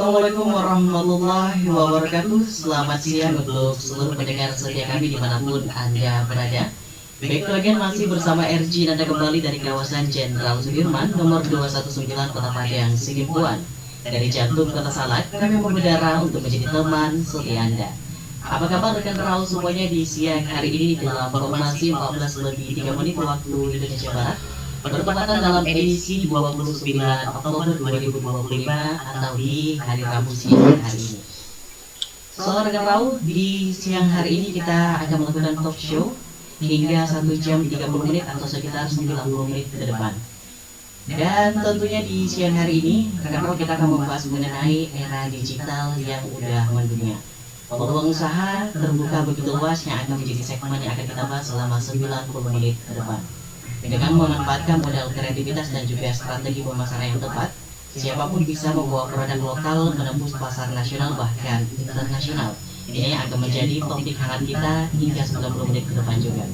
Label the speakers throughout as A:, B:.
A: Assalamualaikum warahmatullahi wabarakatuh. Selamat siang untuk seluruh pendengar setia kami dimanapun Anda berada. Baik lagi masih bersama RG Nanda kembali dari kawasan Jenderal Sudirman nomor 219 Kota Padang, Sidimpuan. Dari jantung Kota Salak, kami mengudara untuk menjadi teman setia Anda. Apa kabar rekan Raul semuanya di siang hari ini dalam formasi 14 lebih 3 menit waktu Indonesia Barat, bertepatan dalam edisi 29 Oktober 2025 atau di hari Rabu siang hari ini. So rekan Raul, di siang hari ini kita akan melakukan talk show hingga 1 jam 30 menit atau sekitar 90 menit ke depan. Dan tentunya di siang hari ini rekan Raul kita akan membahas mengenai era digital yang udah mendunia. Peluang usaha terbuka begitu luas yang akan menjadi segmen yang akan kita bahas selama 90 menit ke depan. Dengan memanfaatkan modal kreativitas dan juga strategi pemasaran yang tepat, siapapun bisa membawa produk lokal menembus pasar nasional bahkan internasional. Ini yang akan menjadi topik hangat kita hingga 90 menit ke depan juga.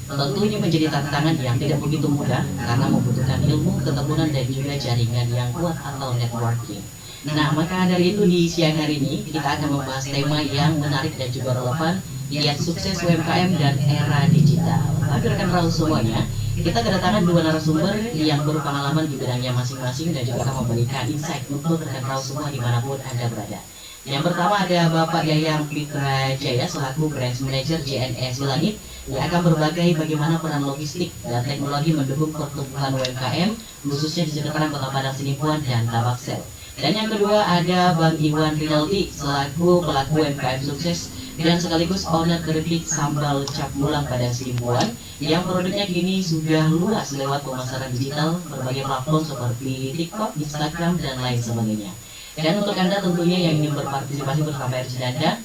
A: Tentunya menjadi tantangan yang tidak begitu mudah karena membutuhkan ilmu, ketekunan dan juga jaringan yang kuat atau networking. Nah, maka dari itu di siang hari ini kita akan membahas tema yang menarik dan juga relevan, yaitu sukses UMKM dan era digital. Bagi rekan Raul semuanya, kita kedatangan dua narasumber yang berpengalaman di bidangnya masing-masing dan juga akan memberikan insight untuk rekan Raul semua dimanapun Anda berada. Yang pertama ada Bapak Yayang Pitra Jaya selaku Branch Manager JNS Langit yang akan berbagi bagaimana peran logistik dan teknologi mendukung pertumbuhan UMKM khususnya di sekitaran Kota Padang, Sidimpuan dan Tabaksel. Dan yang kedua ada Bang Iwan Rinaldi selaku pelaku UMKM sukses dan sekaligus owner keripik sambal cap mulang pada Sidimpuan yang produknya kini sudah luas lewat pemasaran digital berbagai platform seperti TikTok, Instagram dan lain sebagainya. Dan untuk Anda tentunya yang ingin berpartisipasi bersama RG Nanda,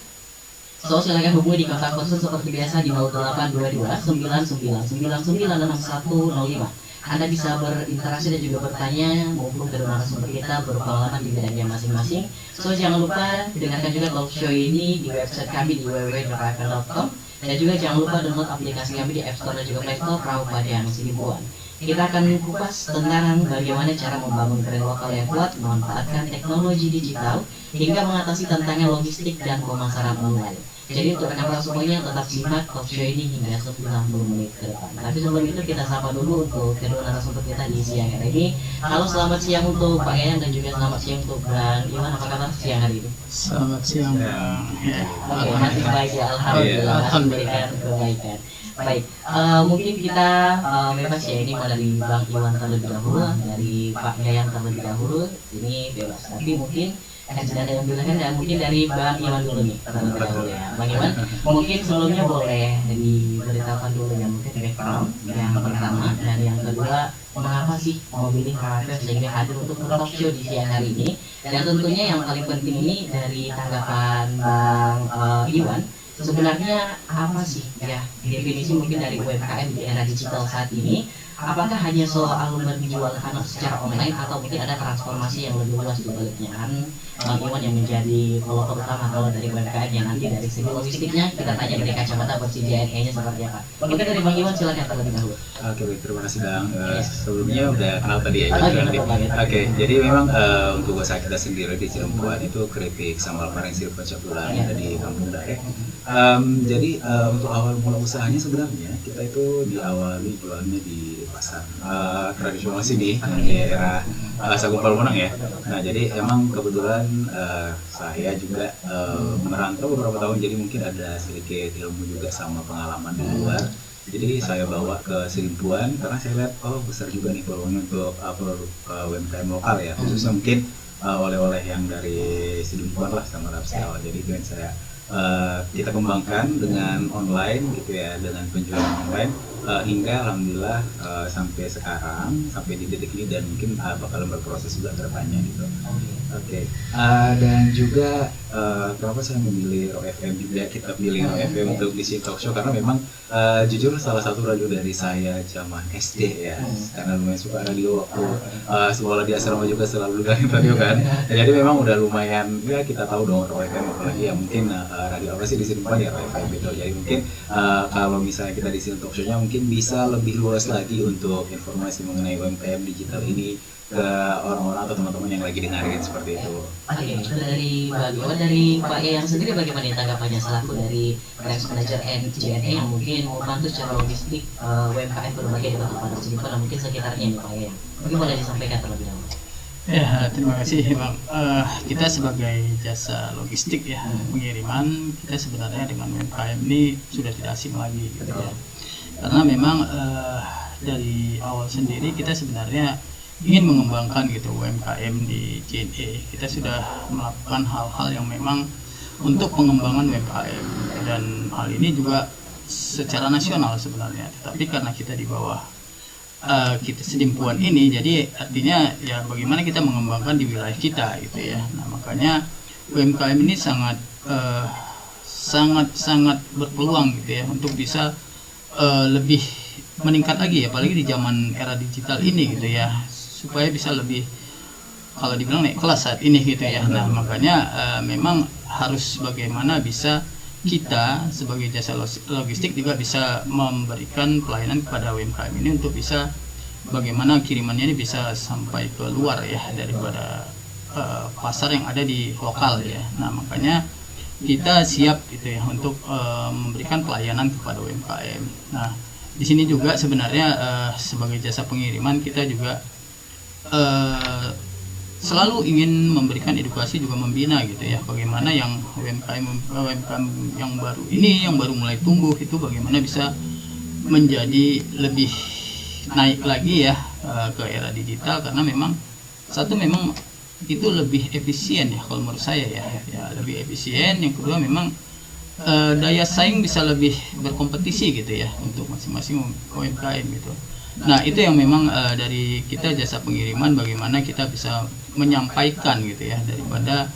A: so silakan hubungi di kontak khusus seperti biasa di 0822 99 99 6105. Anda bisa berinteraksi dan juga bertanya maupun ke narasumber kita berpengalaman di bidangnya masing-masing. So jangan lupa dengarkan juga talk show ini di website kami di www.rafl.com dan juga jangan lupa download aplikasi kami di App Store dan juga Play Store Raul Padang Sidimpuan. Kita akan kupas tentang bagaimana cara membangun brand lokal yang kuat, memanfaatkan teknologi digital hingga mengatasi tantangan logistik dan pemasaran online. Jadi untuk rekan-rekan semuanya tetap simak talk show ini hingga 90 menit ke depan. Tapi sebelum itu kita sapa dulu untuk kedua narasumber kita di siang hari ini. Halo, selamat siang untuk Pak Yayang dan juga selamat siang untuk Bang Iwan. Apa kabar siang hari ini?
B: Selamat siang Bang.
A: Oke, masih baik ya, alhamdulillah. Masih memberikan kebaikan. Baik, mungkin kita bebas ya, ini mau dari Bang Iwan terlebih dahulu, dari Pak Yayang terlebih dahulu, ini bebas. Tapi mungkin sudah ada yang bilang dan mungkin dari Bang Iwan dulu nih terlebih dahulu ya. Bang Iwan, mungkin sebelumnya boleh diberitakan dulu ya mungkin background yang pertama dan yang kedua mengapa sih memilih karakter sehingga hadir untuk talk show di siang hari ini, dan tentunya yang paling penting ini dari tanggapan Bang Iwan. Sebenarnya apa sih ya definisi mungkin dari UMKM di era digital saat ini? Apakah hanya soal menjual anak secara online atau mungkin ada transformasi yang lebih luas di baliknya? Kan Bang Iwan yang menjadi pelopor utama kalau dari UMKM yang nanti dari segi logistiknya kita tanya dari kacamata bersih JNE-nya seperti apa. Mungkin dari Bang Iwan silakan terlebih dahulu.
B: Oke, terima kasih Bang. Sebelumnya udah kenal tadi ya.
A: Oke,
B: jadi memang untuk usaha kita sendiri di Sidimpuan itu keripik sambal goreng sirip kocok pulang dari Kampung Daek. Jadi untuk awal mula usahanya sebenarnya kita itu diawali jualnya di pasar tradisional sini di daerah Sagumpal Monang ya. Nah jadi emang kebetulan saya juga merantau beberapa tahun, jadi mungkin ada sedikit ilmu juga sama pengalaman di luar. Jadi saya bawa ke Sidimpuan karena saya lihat besar juga nih peluangnya untuk UMKM lokal ya, khususnya mungkin oleh-oleh yang dari Sidimpuan lah sama Rapsel. Jadi itu yang kita kembangkan dengan online gitu ya, dengan penjualan online hingga alhamdulillah sampai sekarang, sampai di titik ini, dan mungkin bakalan berproses juga ke depannya gitu. Oke. Dan juga kenapa saya memilih Rock FM juga, kita pilih Rock FM untuk di talk show karena memang jujur salah satu radio dari saya zaman SD ya, karena lumayan suka radio waktu sekolah di asrama juga selalu dengerin radio kan. Jadi memang udah lumayan ya, kita tahu dong Rock FM apalagi yang mungkin radio apa sih di sini ya FM gitu. Jadi mungkin kalau misalnya kita di sini talk show-nya mungkin bisa lebih luas lagi untuk informasi mengenai UMKM digital ini ke orang-orang atau teman-teman yang lagi dengerin seperti itu.
A: Oke, dari Pak Yayang sendiri bagaimana tanggapannya selaku dari Branch Manager JNE yang mungkin membantu secara logistik UMKM berbagai di Kota Padang Sidimpuan dan mungkin sekitarnya nih Pak Yayang. Mungkin boleh disampaikan terlebih dahulu.
C: Ya, terima kasih Bang. Kita sebagai jasa logistik ya, pengiriman, kita sebenarnya dengan UMKM ini sudah tidak asing lagi gitu ya. Karena memang dari awal sendiri kita sebenarnya ingin mengembangkan gitu UMKM di JNE. Kita sudah melakukan hal-hal yang memang untuk pengembangan UMKM, dan hal ini juga secara nasional sebenarnya. Tetapi karena kita di bawah kita Sidimpuan ini, jadi artinya ya bagaimana kita mengembangkan di wilayah kita gitu ya. Nah makanya UMKM ini sangat berpeluang gitu ya untuk bisa lebih meningkat lagi ya, apalagi di zaman era digital ini gitu ya, supaya bisa lebih, kalau dibilang naik kelas saat ini gitu ya. Nah makanya memang harus bagaimana bisa kita sebagai jasa logistik juga bisa memberikan pelayanan kepada UMKM ini untuk bisa bagaimana kirimannya ini bisa sampai ke luar ya daripada pasar yang ada di lokal ya. Nah makanya kita siap gitu ya untuk memberikan pelayanan kepada UMKM. Nah di sini juga sebenarnya sebagai jasa pengiriman kita juga selalu ingin memberikan edukasi, juga membina gitu ya, bagaimana yang UMKM yang baru ini, yang baru mulai tumbuh itu bagaimana bisa menjadi lebih naik lagi ya ke era digital, karena memang memang itu lebih efisien ya kalau menurut saya ya lebih efisien. Yang kedua memang daya saing bisa lebih berkompetisi gitu ya untuk masing-masing UMKM gitu. Nah itu yang memang dari kita jasa pengiriman, bagaimana kita bisa menyampaikan gitu ya daripada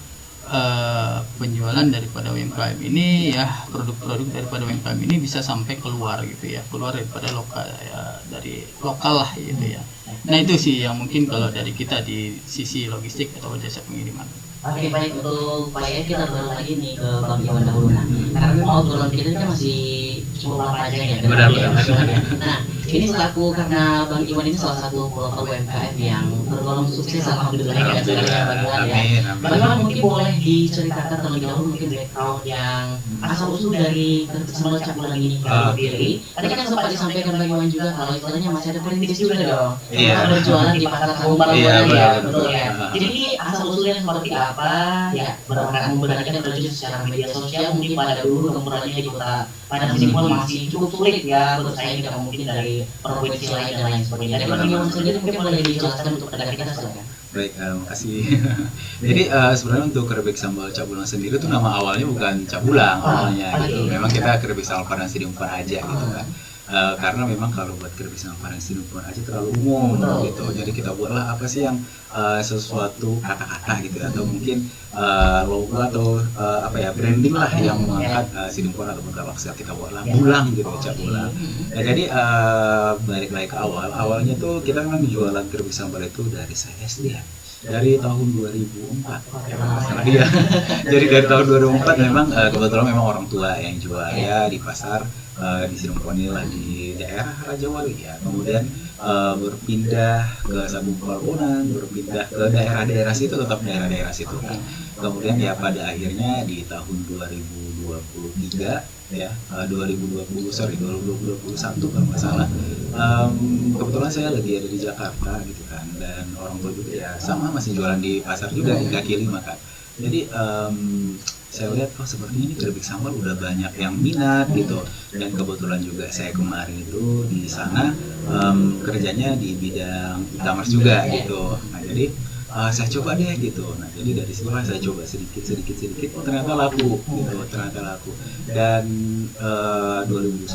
C: penjualan daripada UMKM ini ya, produk-produk daripada UMKM ini bisa sampai keluar gitu ya, keluar daripada lokal ya, dari lokal lah gitu ya. Nah itu sih yang mungkin kalau dari kita di sisi logistik atau jasa pengiriman.
A: Oke, baik, untuk Pak Yayang kita berbalik lagi nih ke Bang Iwan dahulu. Nah, karena memang obrolan kita kan masih cukup lama aja ya.
B: Benar.
A: Nah, ini selaku, karena Bang Iwan ini salah satu pelopor UMKM yang tergolong sukses alhamdulillah ya, Bang Iwan ya. Bagaimana mungkin boleh diceritakan terlebih dahulu mungkin background yang asal-usul dari Kerjasama Cap Bulan ini berdiri. Tadi kan sempat disampaikan Bang Iwan juga kalau istilahnya masih ada perintis juga dong.
B: Iya.
A: Berjualan di pasar Kampung Baru
B: Iya,
A: ya,
B: betul.
A: betul ya. Jadi asal-usulnya seperti apa ya, membenarkan terjun secara media sosial mungkin pada dulu kemudiannya di Kota Padang Sidimpuan masih cukup sulit ya bersaing dengan mungkin dari provinsi lain dan lain sebagainya. Dari Bang Iwan sendiri mungkin boleh dijelaskan untuk pendengar kita, silakan.
B: Baik, makasih. Jadi sebenarnya untuk keripik sambal Cabulang sendiri itu nama awalnya bukan Cabulang awalnya gitu. Memang kita keripik sambal Padang Sidimpuan aja gitu kan. Karena memang kalau buat keripik sambal Padang Sidimpuan aja terlalu umum gitu. Jadi kita buatlah apa sih yang sesuatu kata-kata gitu atau mungkin logo atau branding lah yang mengangkat Sidimpuan ataupun Kalaksa. Kita buatlah Bulang gitu, Cabulang. Nah, jadi balik lagi ke awalnya tuh kita memang jualan keripik sambal itu dari saya SD ya. Dari tahun 2004 ya. Jadi dari tahun 2004 memang kebetulan memang orang tua yang jual ya di pasar di Sidimpuan ini lah di daerah Raja Wali ya. Kemudian berpindah ke Sabung Perkebunan, berpindah ke daerah-daerah situ, tetap daerah-daerah situ kan. Kemudian ya pada akhirnya di tahun 2023 ya 2021 kalau nggak salah, kebetulan saya lagi ada di Jakarta gitu kan, dan orang tua juga ya sama masih jualan di pasar juga di kaki lima kan. Jadi saya lihat seperti ini keripik sambal udah banyak yang minat gitu, dan kebetulan juga saya kemarin itu di sana kerjanya di bidang e-commerce juga gitu. Nah jadi saya coba deh gitu. Nah jadi dari situlah saya coba sedikit, oh ternyata laku gitu, dan 2001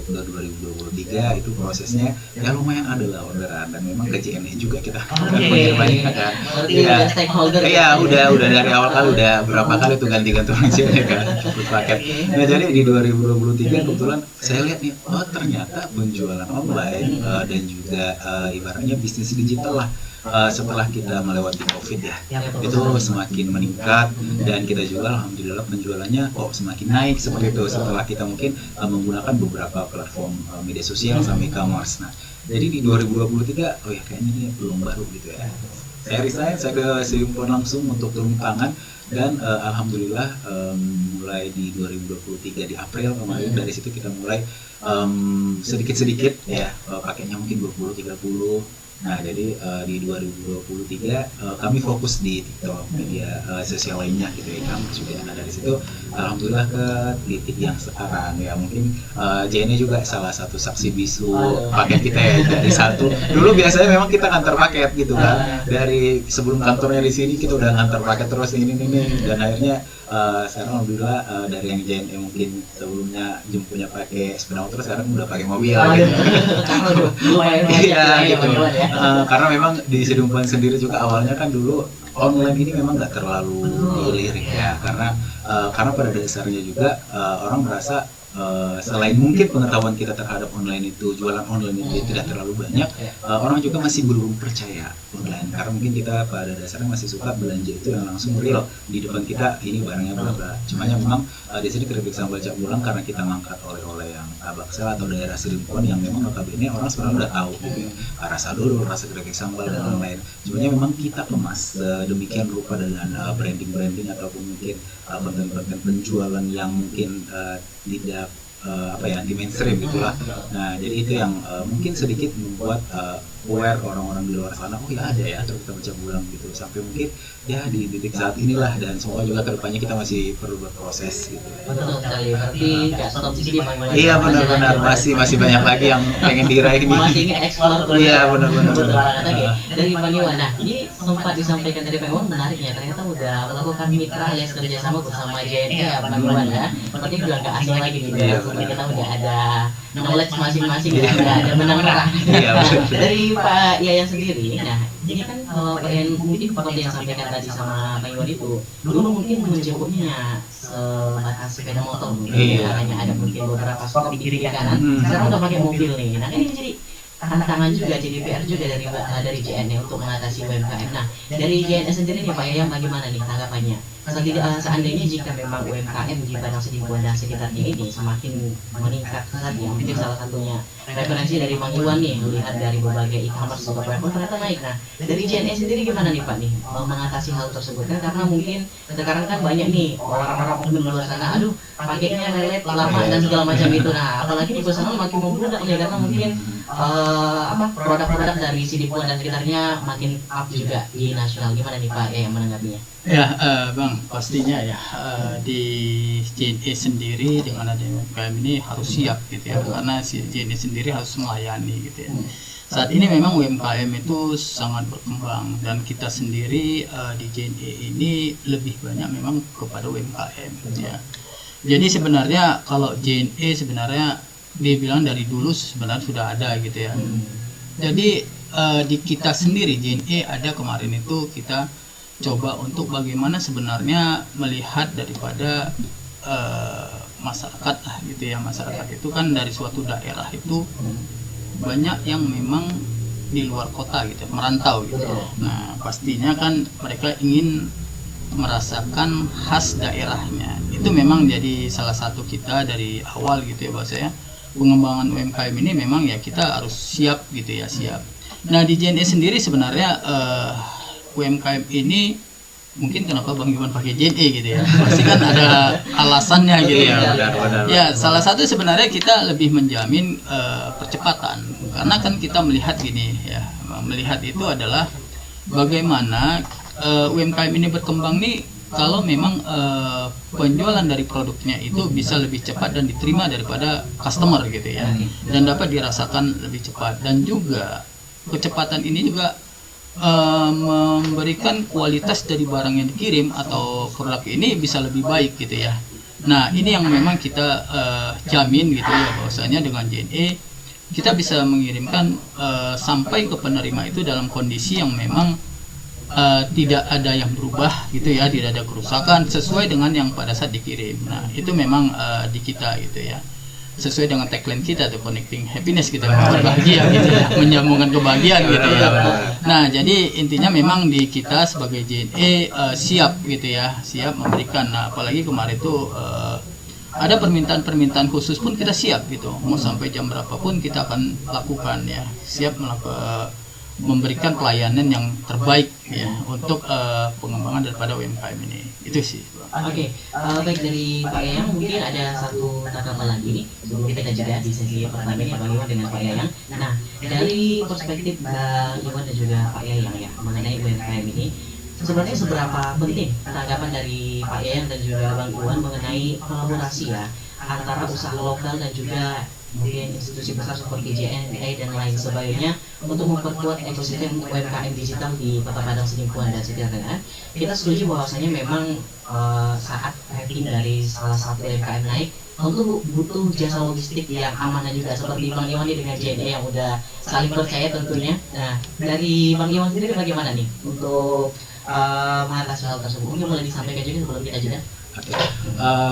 B: ke 2023 itu prosesnya ya lumayan ada lah orderan, dan memang ke JNE juga kita pengirimannya kan. Iya udah dari awal kali udah berapa kali tuh ganti-ganti JNE kan, cukup paket. Nah jadi di 2023 kebetulan saya lihat nih, oh ternyata penjualan online dan juga ibaratnya bisnis digital lah setelah kita melewati COVID ya,
A: betul.
B: itu semakin meningkat dan kita juga alhamdulillah penjualannya kok semakin naik seperti itu setelah kita mungkin menggunakan beberapa platform media sosial sama e-commerce. Nah, jadi di 2023, oh ya kayaknya ini belum baru gitu ya. Saya resign, saya ke Sedimpun langsung untuk turun tangan dan alhamdulillah mulai di 2023 di April kemarin dari situ kita mulai sedikit-sedikit ya pakainya mungkin 20-30. Nah, jadi di 2023 kami fokus di TikTok, media sosial lainnya gitu ya, kami juga. Nah, dari situ alhamdulillah ke titik yang sekarang ya, mungkin JNE juga salah satu saksi bisu paket kita ya, dari satu. Dulu biasanya memang kita ngantar paket gitu kan, dari sebelum kantornya di sini kita udah ngantar paket terus ini dan akhirnya sekarang alhamdulillah dari yang JNE mungkin sebelumnya jemputnya pakai sepeda motor, sekarang udah pakai mobil gitu. Iya gitu. Karena memang di Sedimpun sendiri juga awalnya kan dulu online ini memang nggak terlalu dilirik ya, karena pada dasarnya juga orang merasa selain mungkin pengetahuan kita terhadap online itu, jualan online itu tidak terlalu banyak, orang juga masih belum percaya online karena mungkin kita pada dasarnya masih suka belanja itu yang langsung real di depan kita, ini barangnya berapa. Cumanya memang di sini keripik sambal Cak Bulang karena kita mangkat oleh-oleh yang Tabaksel atau daerah Sedimpun yang memang notabene orang sebenarnya udah tahu gitu, rasa dodol, rasa keripik sambal dan lain-lain. Cumanya memang kita kemas demikian rupa dengan branding ataupun mungkin konten-konten penjualan yang mungkin tidak anti mainstream gitulah. Nah, jadi itu yang mungkin sedikit membuat aware orang-orang di luar sana, oh ya ada ya terus kita Cak Bulang gitu, sampai mungkin ya di titik saat inilah, dan semoga juga kedepannya kita masih perlu berproses gitu.
A: Betul sekali, berarti nggak stop di sini Pak Iwan.
B: Iya benar-benar, masih banyak lagi yang pengen diraih nih.
A: Masih ingin eksplor.
B: Iya benar-benar.
A: Oke, dari Pak Iwan. Nah, ini sempat disampaikan dari Pak Iwan, menariknya ternyata udah melakukan mitra alias kerjasama bersama JNE ya Pak Iwan ya. Seperti juga nggak asing lagi nih, seperti kita udah ada knowledge masing-masing ya, udah ada benang merah. Dari Pak Yayan sendiri, nah ini kan kalau pengen mungkin seperti yang sampaikan tadi sama Pak Iwan itu, dulu mungkin menjemputnya sebatas sepeda motor, hanya ada mungkin beberapa stop di kiri kanan, sekarang udah pakai mobil nih. Nah ini jadi tantangan juga, jadi PR juga dari JNE untuk mengatasi UMKM. Nah dari JNE sendiri nih Pak Yayan, bagaimana nih tanggapannya? Seandainya jika memang UMKM di Padang Sedimpun dan sekitarnya ini semakin meningkat saja, mungkin salah satunya referensi dari Mang Iwan nih, melihat dari berbagai e-commerce atau platform ternyata naik. Nah dari JNE sendiri gimana nih Pak nih mengatasi hal tersebut? Kan karena mungkin sekarang kan banyak nih orang-orang di luar sana, aduh paketnya lelet lama dan segala macam itu. Nah apalagi di pesanan makin membludak nih, karena mungkin produk-produk dari Sedimpun dan sekitarnya makin up juga di nasional. Gimana nih Pak yang menanggapinya?
C: Ya Bang, pastinya ya di JNE sendiri dengan adanya UMKM ini harus siap gitu ya, karena si JNE sendiri harus melayani gitu ya. Saat ini memang UMKM itu sangat berkembang dan kita sendiri di JNE ini lebih banyak memang kepada UMKM gitu ya. Jadi sebenarnya kalau JNE sebenarnya dibilang dari dulu sebenarnya sudah ada gitu ya. Jadi di kita sendiri JNE ada kemarin itu kita coba untuk bagaimana sebenarnya melihat daripada masyarakat lah gitu ya. Masyarakat itu kan dari suatu daerah itu banyak yang memang di luar kota gitu, merantau gitu. Nah pastinya kan mereka ingin merasakan khas daerahnya. Itu memang jadi salah satu kita dari awal gitu ya bahwasanya pengembangan UMKM ini memang ya kita harus siap gitu ya, siap. Nah di JNE sendiri sebenarnya UMKM ini mungkin kenapa Bang Iwan pakai JNE gitu ya, pasti kan ada alasannya gitu ya. Ya salah satu sebenarnya kita lebih menjamin percepatan, karena kan kita melihat gini ya, melihat itu adalah bagaimana UMKM ini berkembang nih kalau memang penjualan dari produknya itu bisa lebih cepat dan diterima daripada customer gitu ya, dan dapat dirasakan lebih cepat, dan juga kecepatan ini juga memberikan kualitas dari barang yang dikirim atau produk ini bisa lebih baik gitu ya. Nah ini yang memang kita jamin gitu ya, bahwasanya dengan JNE kita bisa mengirimkan sampai ke penerima itu dalam kondisi yang memang tidak ada yang berubah gitu ya, tidak ada kerusakan, sesuai dengan yang pada saat dikirim. Nah itu memang di kita gitu ya. sesuai dengan tagline kita tuh, connecting happiness gitu, bahagia gitu ya, menyambungkan kebahagiaan gitu ya. Nah, jadi intinya memang di kita sebagai JNE siap gitu ya, siap memberikan. Nah, apalagi kemarin tuh ada permintaan-permintaan khusus pun kita siap gitu, mau sampai jam berapapun kita akan lakukan ya, siap memberikan pelayanan yang terbaik ya untuk pengembangan daripada UMKM ini. Itu sih.
A: Oke, baik dari Pak Yayang mungkin ada satu tanggapan lagi nih sebelum kita jeda di sesi pertama ini Bang Iwan dengan Pak Yayang. Nah, dari perspektif Bang Iwan dan juga Pak Yayang ya mengenai UMKM ini, sebenarnya seberapa penting tanggapan dari Pak Yayang dan juga Bang Iwan mengenai kolaborasi ya antara usaha lokal dan juga mungkin institusi besar seperti JNE dan lain sebagainya untuk memperkuat ekosistem UMKM digital di Kota Padang Sidimpuan dan sekitarnya. Kita setuju bahwasanya memang saat rating dari salah satu UMKM naik, tentu butuh jasa logistik yang aman dan juga seperti Bang Iwan ini dengan JNE yang udah saling percaya tentunya. Nah, dari Bang Iwan sendiri bagaimana nih untuk mengatasi hal tersebut? Mungkin boleh disampaikan juga sebelum kita jeda.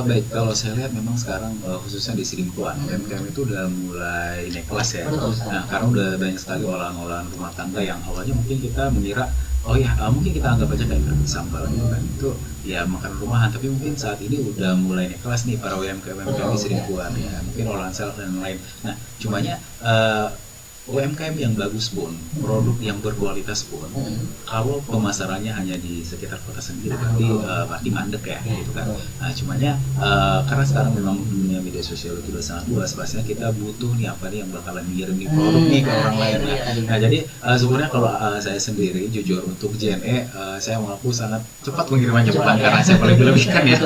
B: Baik, kalau saya lihat memang sekarang khususnya di Sidimpuan, UMKM itu udah mulai naik kelas ya. Nah, karena udah banyak sekali olahan-olahan rumah tangga yang awalnya mungkin kita mengira, oh ya mungkin kita anggap aja kayak sambal gitu kan, itu ya makan rumahan, tapi mungkin saat ini udah mulai naik kelas nih para UMKM di Sidimpuan ya, mungkin olahan self dan lain. Nah, cumanya UMKM yang bagus pun, produk yang berkualitas pun, kalau pemasarannya hanya di sekitar kota sendiri, berarti mandek ya, gitu kan. Nah, cumanya karena sekarang memang dunia media sosial itu udah sangat luas, pastinya kita butuh nih apa nih yang bakalan ngirim nih produk nih ke orang lain. Nah, jadi sebenarnya kalau saya sendiri jujur untuk JNE, saya mengaku sangat cepat pengiriman cepat karena saya paling dilebihkan ya.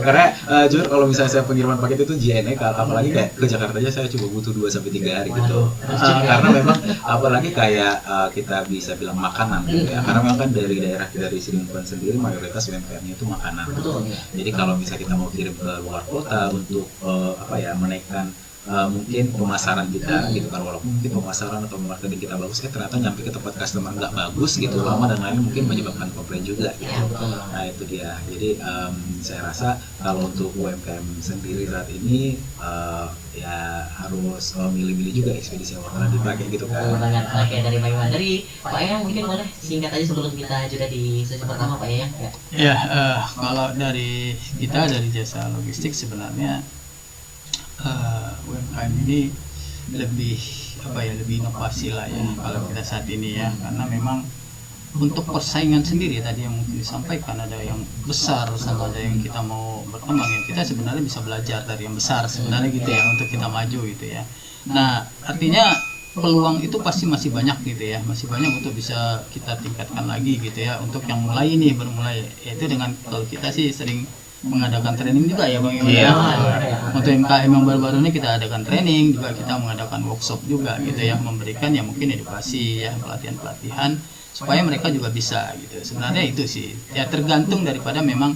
B: Karena jujur kalau misalnya saya pengiriman paket itu JNE, apalagi kayak ke Jakarta aja saya cuma butuh 2-3 hari gitu. Karena memang apalagi kayak kita bisa bilang makanan gitu ya, karena memang kan dari Sidimpuan sendiri mayoritas UMKM-nya itu makanan. Jadi kalau misalnya kita mau kirim ke luar kota untuk menaikkan mungkin pemasaran kita gitu kan, walaupun mungkin pemasaran atau marketing kita bagus, ternyata nyampe ke tempat customer nggak bagus gitu, lama dan lain mungkin menyebabkan komplain juga gitu. Nah, itu dia. Jadi saya rasa kalau untuk UMKM sendiri saat ini ya harus milih-milih juga ekspedisi yang bakalan dipakai gitu kan.
A: Banget. Oke, dari Pak Iwan. Dari Pak Yayang mungkin boleh singkat aja sebelum kita jeda di sesi pertama Pak Yayang ya.
C: Ya, kalau dari kita dari jasa logistik sebenarnya UMKM ini lebih inovasi lah ya kalau kita saat ini ya, karena memang untuk persaingan sendiri tadi yang mungkin disampaikan, ada yang besar sama ada yang kita mau berkembang ya, kita sebenarnya bisa belajar dari yang besar sebenarnya gitu ya untuk kita maju gitu ya. Nah, artinya peluang itu pasti masih banyak gitu ya, masih banyak untuk bisa kita tingkatkan lagi gitu ya, untuk yang baru mulai yaitu dengan kalau kita sih sering mengadakan training juga ya Bang Iwan. Untuk UMKM yang baru-baru ini kita adakan training juga, kita mengadakan workshop juga gitu ya, memberikan ya mungkin edukasi ya, pelatihan-pelatihan supaya mereka juga bisa gitu. Sebenarnya itu sih ya, tergantung daripada memang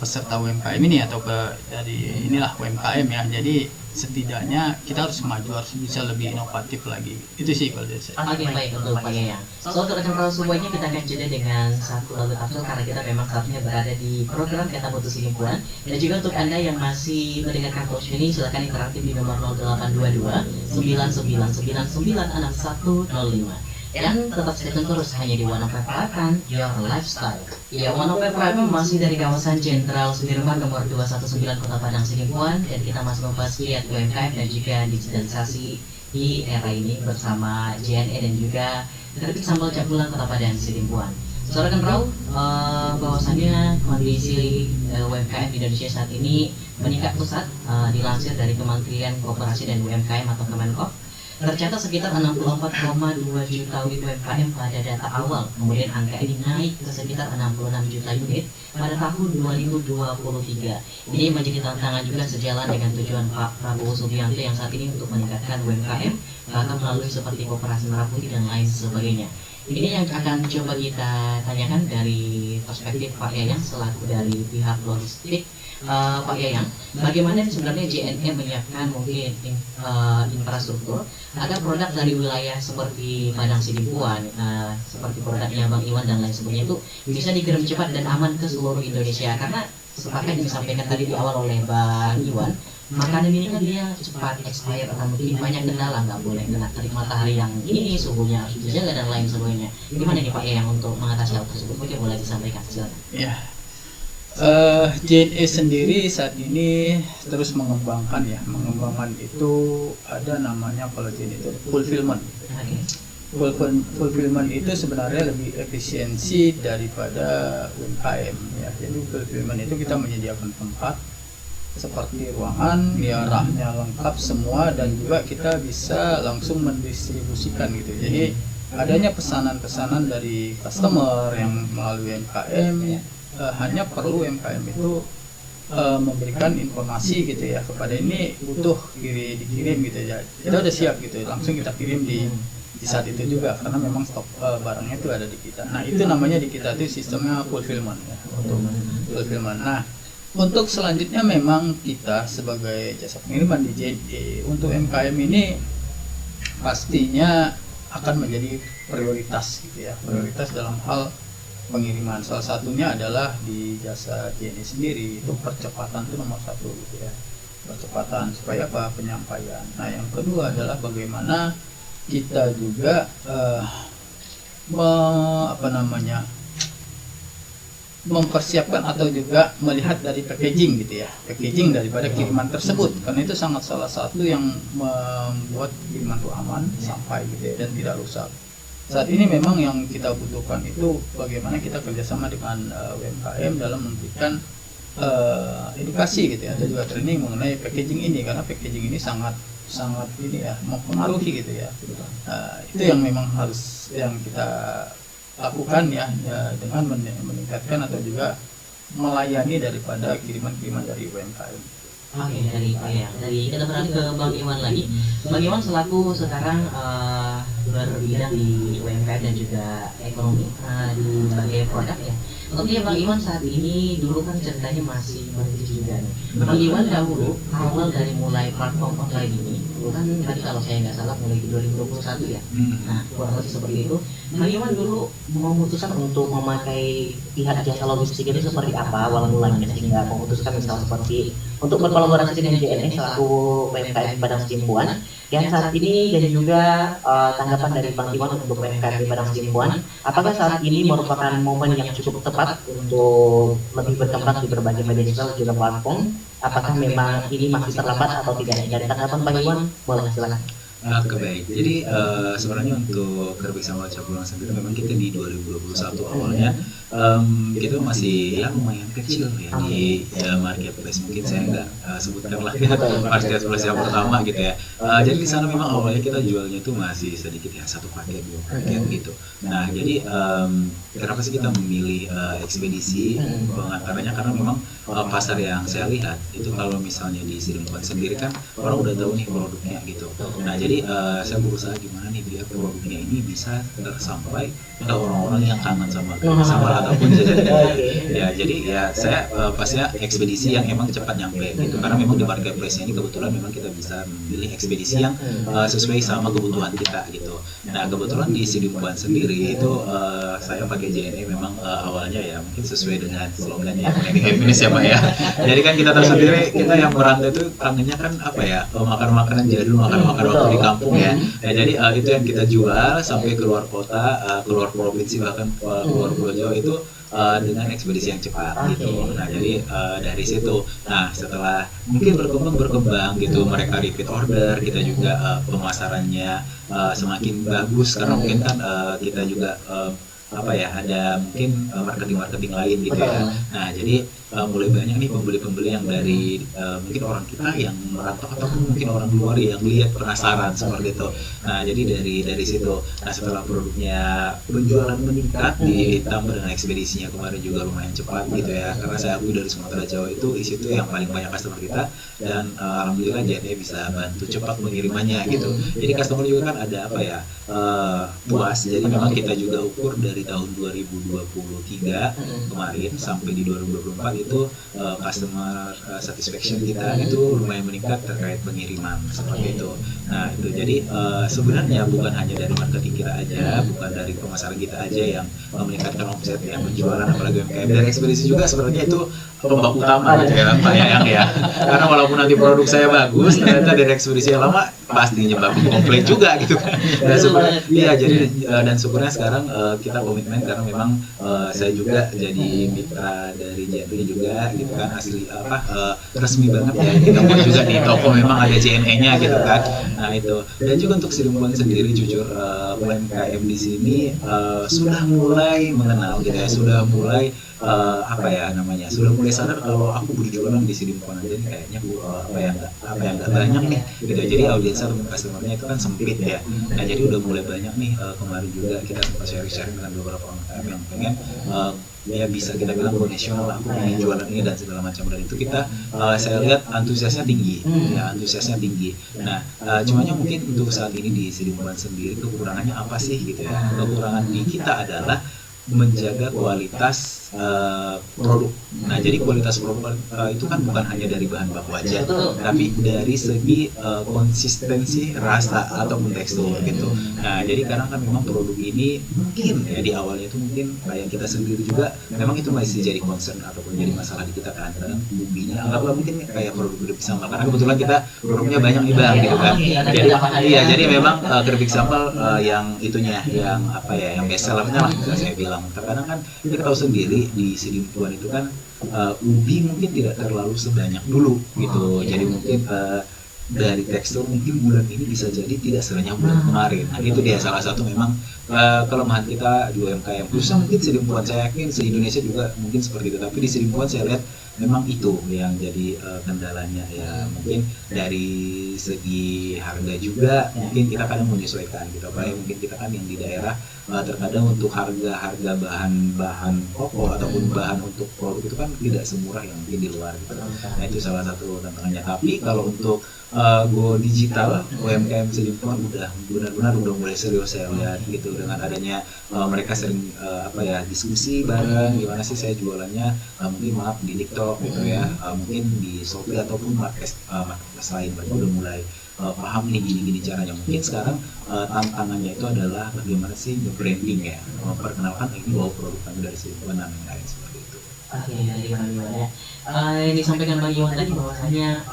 C: peserta UMKM ini atau dari inilah UMKM ya. Jadi setidaknya kita harus maju, harus bisa lebih inovatif lagi. Itu sih kalau dari saya.
A: Oke, baik untuk Pak Yayang. So, untuk rekan semuanya kita akan jeda dengan satu lagu kapsul karena kita memang saatnya berada di program Kata Putus Sidimpuan. Dan juga untuk Anda yang masih mendengarkan talk show ini, silakan interaktif di nomor 0822 99996105. Dan tetap stay tune terus hanya di One of Prime, Your Lifestyle. Ya, One of Prime masih dari kawasan Jenderal Sudirman nomor 219 Kota Padang Sidimpuan, dan kita masih membahas lihat UMKM dan juga digitalisasi di era ini bersama JNE dan juga Detik Sambal Cabulan Kota Padang Sidimpuan. Saudara kan tahu bahwasannya kondisi UMKM di Indonesia saat ini meningkat pesat, dilansir dari Kementerian Koperasi dan UMKM atau Kemenkop. Tercatat sekitar 64,2 juta unit UMKM pada data awal, kemudian angka ini naik ke sekitar 66 juta unit pada tahun 2023. Ini menjadi tantangan juga sejalan dengan tujuan Pak Prabowo Subianto yang saat ini untuk meningkatkan UMKM atau melalui seperti Koperasi Merah Putih dan lain sebagainya. Ini yang akan coba kita tanyakan dari perspektif Pak Yayang selaku dari pihak logistik. Pak Yayang, bagaimana sebenarnya JNE menyiapkan mungkin infrastruktur agar produk dari wilayah seperti Padang Sidimpuan, seperti produknya Bang Iwan dan lain sebagainya itu bisa dikirim cepat dan aman ke seluruh Indonesia? Karena sepakat yang disampaikan tadi di awal oleh Bang Iwan makanan ini kan dia cepat expired atau mungkin banyak kendala, nggak boleh kena terik matahari yang ini, suhunya harus dijaga dan lain sebagainya. Gimana nih Pak yang untuk mengatasi hal tersebut? Mungkin boleh disampaikan, silakan.
C: Ya, JNE sendiri saat ini terus mengembangkan ya, mengembangkan itu ada namanya kalau JNE itu fulfillment. Fulfillment itu sebenarnya lebih efisiensi daripada UMKM ya. Jadi fulfillment itu kita menyediakan tempat seperti ruangan, ya raknya lengkap semua, dan juga kita bisa langsung mendistribusikan gitu. Jadi adanya pesanan-pesanan dari customer yang melalui UMKM, hanya perlu UMKM itu memberikan informasi gitu ya kepada ini butuh dikirim gitu ya. Kita udah siap gitu, langsung kita kirim di saat itu juga, karena memang stok barangnya itu ada di kita. Nah itu namanya di kita itu sistemnya fulfillment ya, untuk fulfillment. Nah untuk selanjutnya memang kita sebagai jasa pengiriman di JNE untuk UMKM ini pastinya akan menjadi prioritas gitu ya, prioritas dalam hal pengiriman. Salah satunya adalah di jasa JNE sendiri itu percepatan itu nomor satu gitu ya, percepatan supaya apa, penyampaian. Nah yang kedua adalah bagaimana kita juga mempersiapkan atau juga melihat dari packaging gitu ya, packaging daripada kiriman tersebut, karena itu sangat salah satu yang membuat kiriman itu aman sampai gitu ya, dan tidak rusak. Saat ini memang yang kita butuhkan itu bagaimana kita kerjasama dengan UMKM dalam memberikan edukasi gitu ya, ada juga training mengenai packaging ini, karena packaging ini sangat ini ya, mempengaruhi gitu ya. Itu yang memang harus yang kita lakukan ya, dengan meningkatkan atau juga melayani daripada kiriman-kiriman dari UMKM.
A: Oke, dari kita beralih ke Bang Iwan lagi. Bang Iwan selaku sekarang berbidang di UMKM dan juga ekonomi di berbagai produk ya. Untuk dia Bang Iwan saat ini dulu kan ceritanya masih merintis juga nih. Bang Iwan dahulu awal dari mulai platform online ini, dulu kan tadi kalau saya nggak salah mulai di 2021 ya. Nah kurang lebih seperti itu. Bang Iwan dulu memutuskan untuk memakai pihak jasa logistik ini seperti apa awal mulanya, sehingga memutuskan misal seperti untuk berkolaborasi dengan JNE selaku UMKM di Padang Simpuan yang saat ini, dan juga tanggapan dari Bang Iwan untuk UMKM di Padang Simpuan, apakah saat ini merupakan momen yang cukup tepat untuk lebih berkembang di berbagai media sosial juga platform? Apakah memang ini masih terlambat atau tidak? Dari tanggapan Bang Iwan, boleh silakan.
B: Oke baik, jadi sebenarnya untuk Kerbik sama Capulang sendiri memang kita di 2021 awalnya kita masih ya lumayan kecil ya di marketplace, mungkin saya nggak sebutkan lah ya marketplace yang pertama gitu ya. Jadi di sana memang awalnya kita jualnya itu masih sedikit ya, 1 paket 2 paket gitu. Nah jadi kenapa sih kita memilih ekspedisi pengantarnya, karena memang pasar yang saya lihat itu kalau misalnya di Sidempuan sendiri kan orang udah tahu nih produknya gitu. Nah jadi saya berusaha gimana nih biar produknya ini bisa tersampai ke orang-orang yang kangen sama ataupun jajanan. Ya jadi ya saya pastinya ekspedisi yang emang cepat nyampe gitu, karena memang di marketplace ini kebetulan memang kita bisa memilih ekspedisi yang sesuai sama kebutuhan kita gitu. Nah kebetulan di Sidempuan sendiri itu saya pakai JNE memang awalnya ya mungkin sesuai dengan slogannya Making Happiness ya Pak ya. Jadi kan kita tahu sendiri, kita yang merantau itu kangennya kan apa ya, makan makanan jadul, makan waktu di kampung ya. Nah, jadi itu yang kita jual sampai keluar kota, keluar provinsi, bahkan keluar Pulau Jawa itu dengan ekspedisi yang cepat gitu. Nah jadi dari situ, nah setelah mungkin berkembang gitu, mereka repeat order, kita juga pemasarannya semakin bagus, karena mungkin kan kita juga apa ya, ada mungkin marketing lain gitu ya. Nah jadi mulai banyak nih pembeli-pembeli yang dari mungkin orang kita yang merantau ataupun mungkin orang luar yang lihat penasaran seperti itu. Nah jadi dari situ, nah setelah produknya penjualan meningkat ditambah dengan ekspedisinya kemarin juga lumayan cepat gitu ya, karena saya akui dari Sumatera Jawa itu isi itu yang paling banyak customer kita, dan alhamdulillah JNE bisa bantu cepat pengirimannya gitu. Jadi customer juga kan ada apa ya, puas. Jadi memang kita juga ukur dari tahun 2023 kemarin sampai di 2024 itu itu customer satisfaction kita itu lumayan meningkat terkait pengiriman seperti itu. Nah itu jadi sebenarnya bukan hanya dari marketing kita aja, bukan dari pemasaran kita aja yang meningkatkan omset ya, penjualan apalagi UMKM, dari ekspedisi juga sebenarnya itu pembak utama gitu ya Pak Yayang ya. Karena walaupun nanti produk saya bagus, ternyata dari ekspedisi yang lama pasti nyebabin komplain juga gitu kan. Dan sebenarnya iya jadi dan syukurnya sekarang kita komitmen karena memang saya juga jadi mitra dari JNE juga gitu kan, asli resmi banget ya, kita pun juga di toko memang ada JNE-nya gitu kan. Nah itu, dan juga untuk Sidimpuan sendiri jujur UMKM di sini sudah mulai mengenal gitu ya, sudah mulai sudah mulai sadar kalau aku berjualan di Sidimpuan aja nih kayaknya apa yang nggak banyak nih gitu. Jadi audiens atau customer-nya itu kan sempit ya. Nah jadi udah mulai banyak nih, kemarin juga kita sempat sharing dengan beberapa UMKM yang pengen ya bisa kita bilang go nasional, aku ingin jualan ini dan segala macam, dan itu kita saya lihat antusiasnya tinggi ya, antusiasnya tinggi. Nah cumanya mungkin untuk saat ini di Sidimpuan sendiri kekurangannya apa sih gitu ya. Kekurangan di kita adalah menjaga kualitas produk. Nah jadi kualitas produk itu kan bukan hanya dari bahan baku aja, tapi dari segi konsistensi rasa ataupun tekstur gitu. Nah jadi karena kan memang produk ini mungkin ya di awalnya itu mungkin kayak kita sendiri juga memang itu masih jadi concern ataupun jadi masalah di kita kan, kadang bumbinya anggaplah mungkin kayak produk keripik sambal, karena kebetulan kita produknya banyak nih Bang gitu kan. Jadi iya jadi memang keripik sambal yang itunya yang yang best sellernya lah bisa saya bilang. Terkadang kan kita tahu sendiri di Sidimpuan itu kan ubi mungkin tidak terlalu sebanyak dulu gitu. Jadi mungkin dari tekstur mungkin bulan ini bisa jadi tidak sebanyak bulan kemarin. Nah itu dia salah satu memang kelemahan kita di UMKM. Khususnya mungkin Sidimpuan, saya yakin se Indonesia juga mungkin seperti itu. Tapi di Sidimpuan saya lihat memang itu yang jadi kendalanya ya. Mungkin dari segi harga juga mungkin kita kadang menyesuaikan gitu. Apalagi mungkin kita kan yang di daerah terkadang untuk harga bahan pokok ataupun bahan untuk produk itu kan tidak semurah yang mungkin di luar gitu. Nah itu salah satu tantangannya. Tapi kalau untuk go digital, UMKM Sidimpuan udah benar-benar udah mulai serius saya lihat gitu, dengan adanya mereka sering diskusi bareng gimana sih saya jualannya, mungkin maaf di TikTok gitu ya, mungkin di Shopee ataupun marketplace lain, mereka udah mulai paham nih gini-gini caranya. Mungkin sekarang tantangannya itu adalah bagaimana sih branding ya, memperkenalkan ini bahwa produk kami dari Sidimpuan dan lain-lain seperti itu.
A: Oke, dari Bang Iwan ya. Yang disampaikan Bang Iwan tadi bahwasanya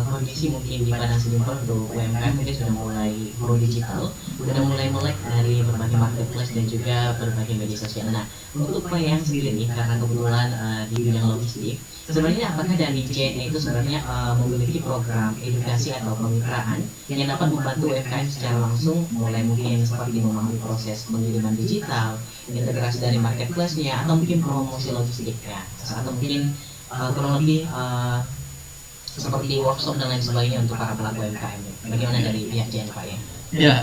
A: kondisi mungkin di Padang Sidimpuan untuk UMKM mungkin sudah mulai go digital, sudah mulai melek dari berbagai marketplace dan juga berbagai media sosial. Nah, untuk Pak yang sendiri nih, karena kebetulan di bidang logistik, sebenarnya apakah dari JNE itu sebenarnya memiliki program edukasi atau kemitraan yang dapat membantu UMKM secara langsung, mulai mungkin seperti memahami proses pengiriman digital, integrasi dari marketplace-nya, atau mungkin promosi logistiknya, atau mungkin kurang lebih seperti workshop dan lain sebagainya untuk para pelaku UMKM. Bagaimana dari pihak JNE Pak ya?
C: Ya,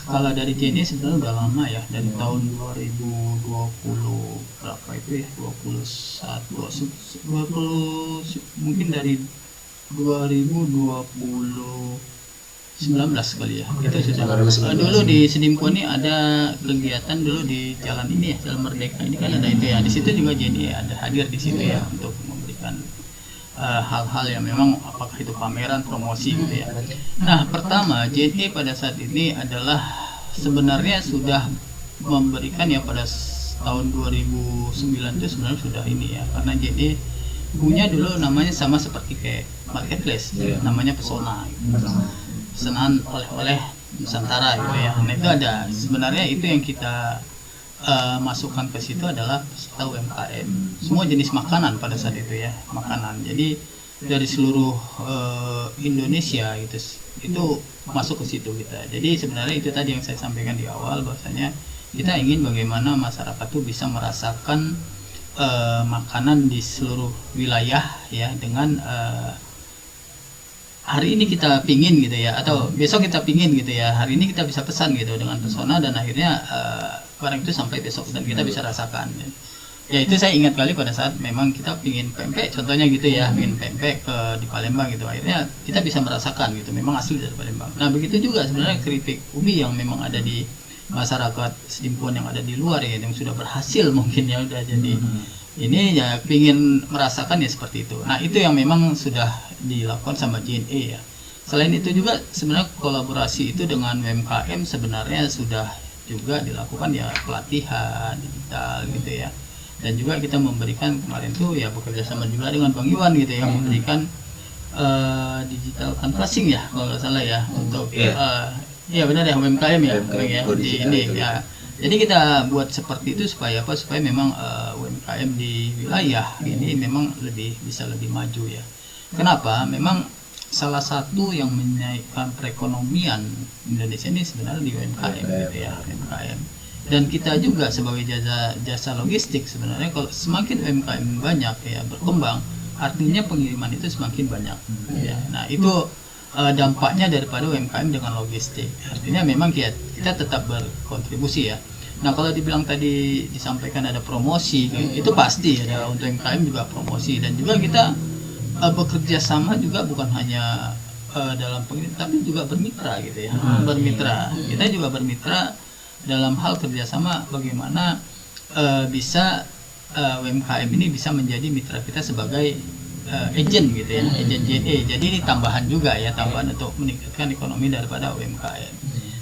C: kalau dari JNE sebenarnya udah lama ya, dari tahun 2020 berapa itu ya, 20 mungkin dari 2019 kali ya, kita sudah dulu di Sidimpuan ini ada kegiatan dulu di jalan ini ya, Jalan Merdeka ini kan ada itu ya, di situ juga JNE ada hadir di situ ya untuk memberikan hal-hal yang memang apakah itu pameran, promosi gitu ya. Nah pertama JNE pada saat ini adalah sebenarnya sudah memberikan ya pada tahun 2009 itu sebenarnya sudah ini ya, karena JNE punya dulu namanya sama seperti kayak marketplace namanya Pesona gitu. Pesanan oleh-oleh Nusantara gitu ya. Nah itu ada sebenarnya itu yang kita masukkan ke situ adalah peserta UMKM, semua jenis makanan pada saat itu ya, makanan. Jadi dari seluruh Indonesia itu masuk ke situ kita. Jadi sebenarnya itu tadi yang saya sampaikan di awal, bahwasanya kita ingin bagaimana masyarakat tuh bisa merasakan makanan di seluruh wilayah ya, dengan hari ini kita pingin gitu ya, atau besok kita pingin gitu ya, hari ini kita bisa pesan gitu dengan Pesona, dan akhirnya barang itu sampai besok dan kita bisa rasakan ya. Itu saya ingat kali pada saat memang kita pingin pempek contohnya gitu ya, pingin pempek di Palembang gitu, akhirnya kita bisa merasakan gitu memang asli dari Palembang. Nah begitu juga sebenarnya keripik ubi yang memang ada di masyarakat Sidimpuan yang ada di luar ya, yang sudah berhasil mungkin ya udah jadi ini ya ingin merasakan ya seperti itu. Nah itu yang memang sudah dilakukan sama JNE ya. Selain itu juga sebenarnya kolaborasi itu dengan UMKM sebenarnya sudah juga dilakukan ya, pelatihan digital gitu ya. Dan juga kita memberikan kemarin tuh ya bekerja sama juga dengan Bang Iwan gitu ya, memberikan digital canvassing ya kalau nggak salah ya, untuk ya benar ya UMKM ya, di ini ya. Jadi kita buat seperti itu supaya apa? Supaya memang UMKM di wilayah ini memang bisa lebih maju ya. Kenapa? Memang salah satu yang menaikkan perekonomian Indonesia ini sebenarnya di UMKM gitu ya, UMKM. Dan kita juga sebagai jasa logistik sebenarnya kalau semakin UMKM banyak ya berkembang, artinya pengiriman itu semakin banyak ya. Nah itu dampaknya daripada UMKM dengan logistik. Artinya memang kita tetap berkontribusi ya. Nah kalau dibilang tadi disampaikan ada promosi, itu pasti ada untuk UMKM juga promosi, dan juga kita bekerja sama juga bukan hanya dalam pengiriman, tapi juga bermitra gitu ya. Bermitra, kita juga bermitra dalam hal kerjasama bagaimana bisa UMKM ini bisa menjadi mitra kita sebagai agent gitu ya, agent JNE. Jadi ini tambahan juga ya, tambahan untuk meningkatkan ekonomi daripada UMKM.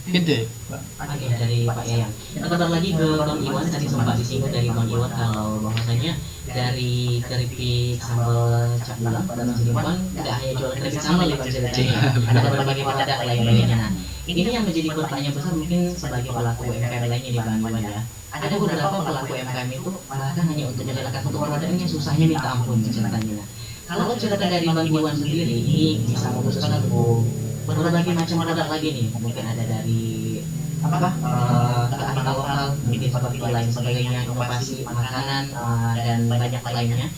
C: Gitu, Pak.
A: Oke, dari Pak Yayang. Sebentar lagi ke Bang Iwan, tadi sempat disinggung dari Bang Iwan kalau bahwasanya dari keripik sambal Cakbulang dan Cirebon tidak hanya jual keripik sambal ya Pak ceritanya, ada berbagai produk lain-lainnya. Nah, ini yang menjadi pertanyaan besar mungkin sebagai pelaku UMKM lainnya di Bang Iwan ya. Ada beberapa pelaku UMKM itu bahkan hanya untuk menjalankan satu produknya susahnya minta ampun ceritanya. Kalau cerita dari Bang Iwan sendiri ini bisa memutuskan untuk berbagai macam produk lagi nih, mungkin ada dari kearifan lokal, mungkin seperti lain sebagainya, inovasi makanan dan banyak lainnya.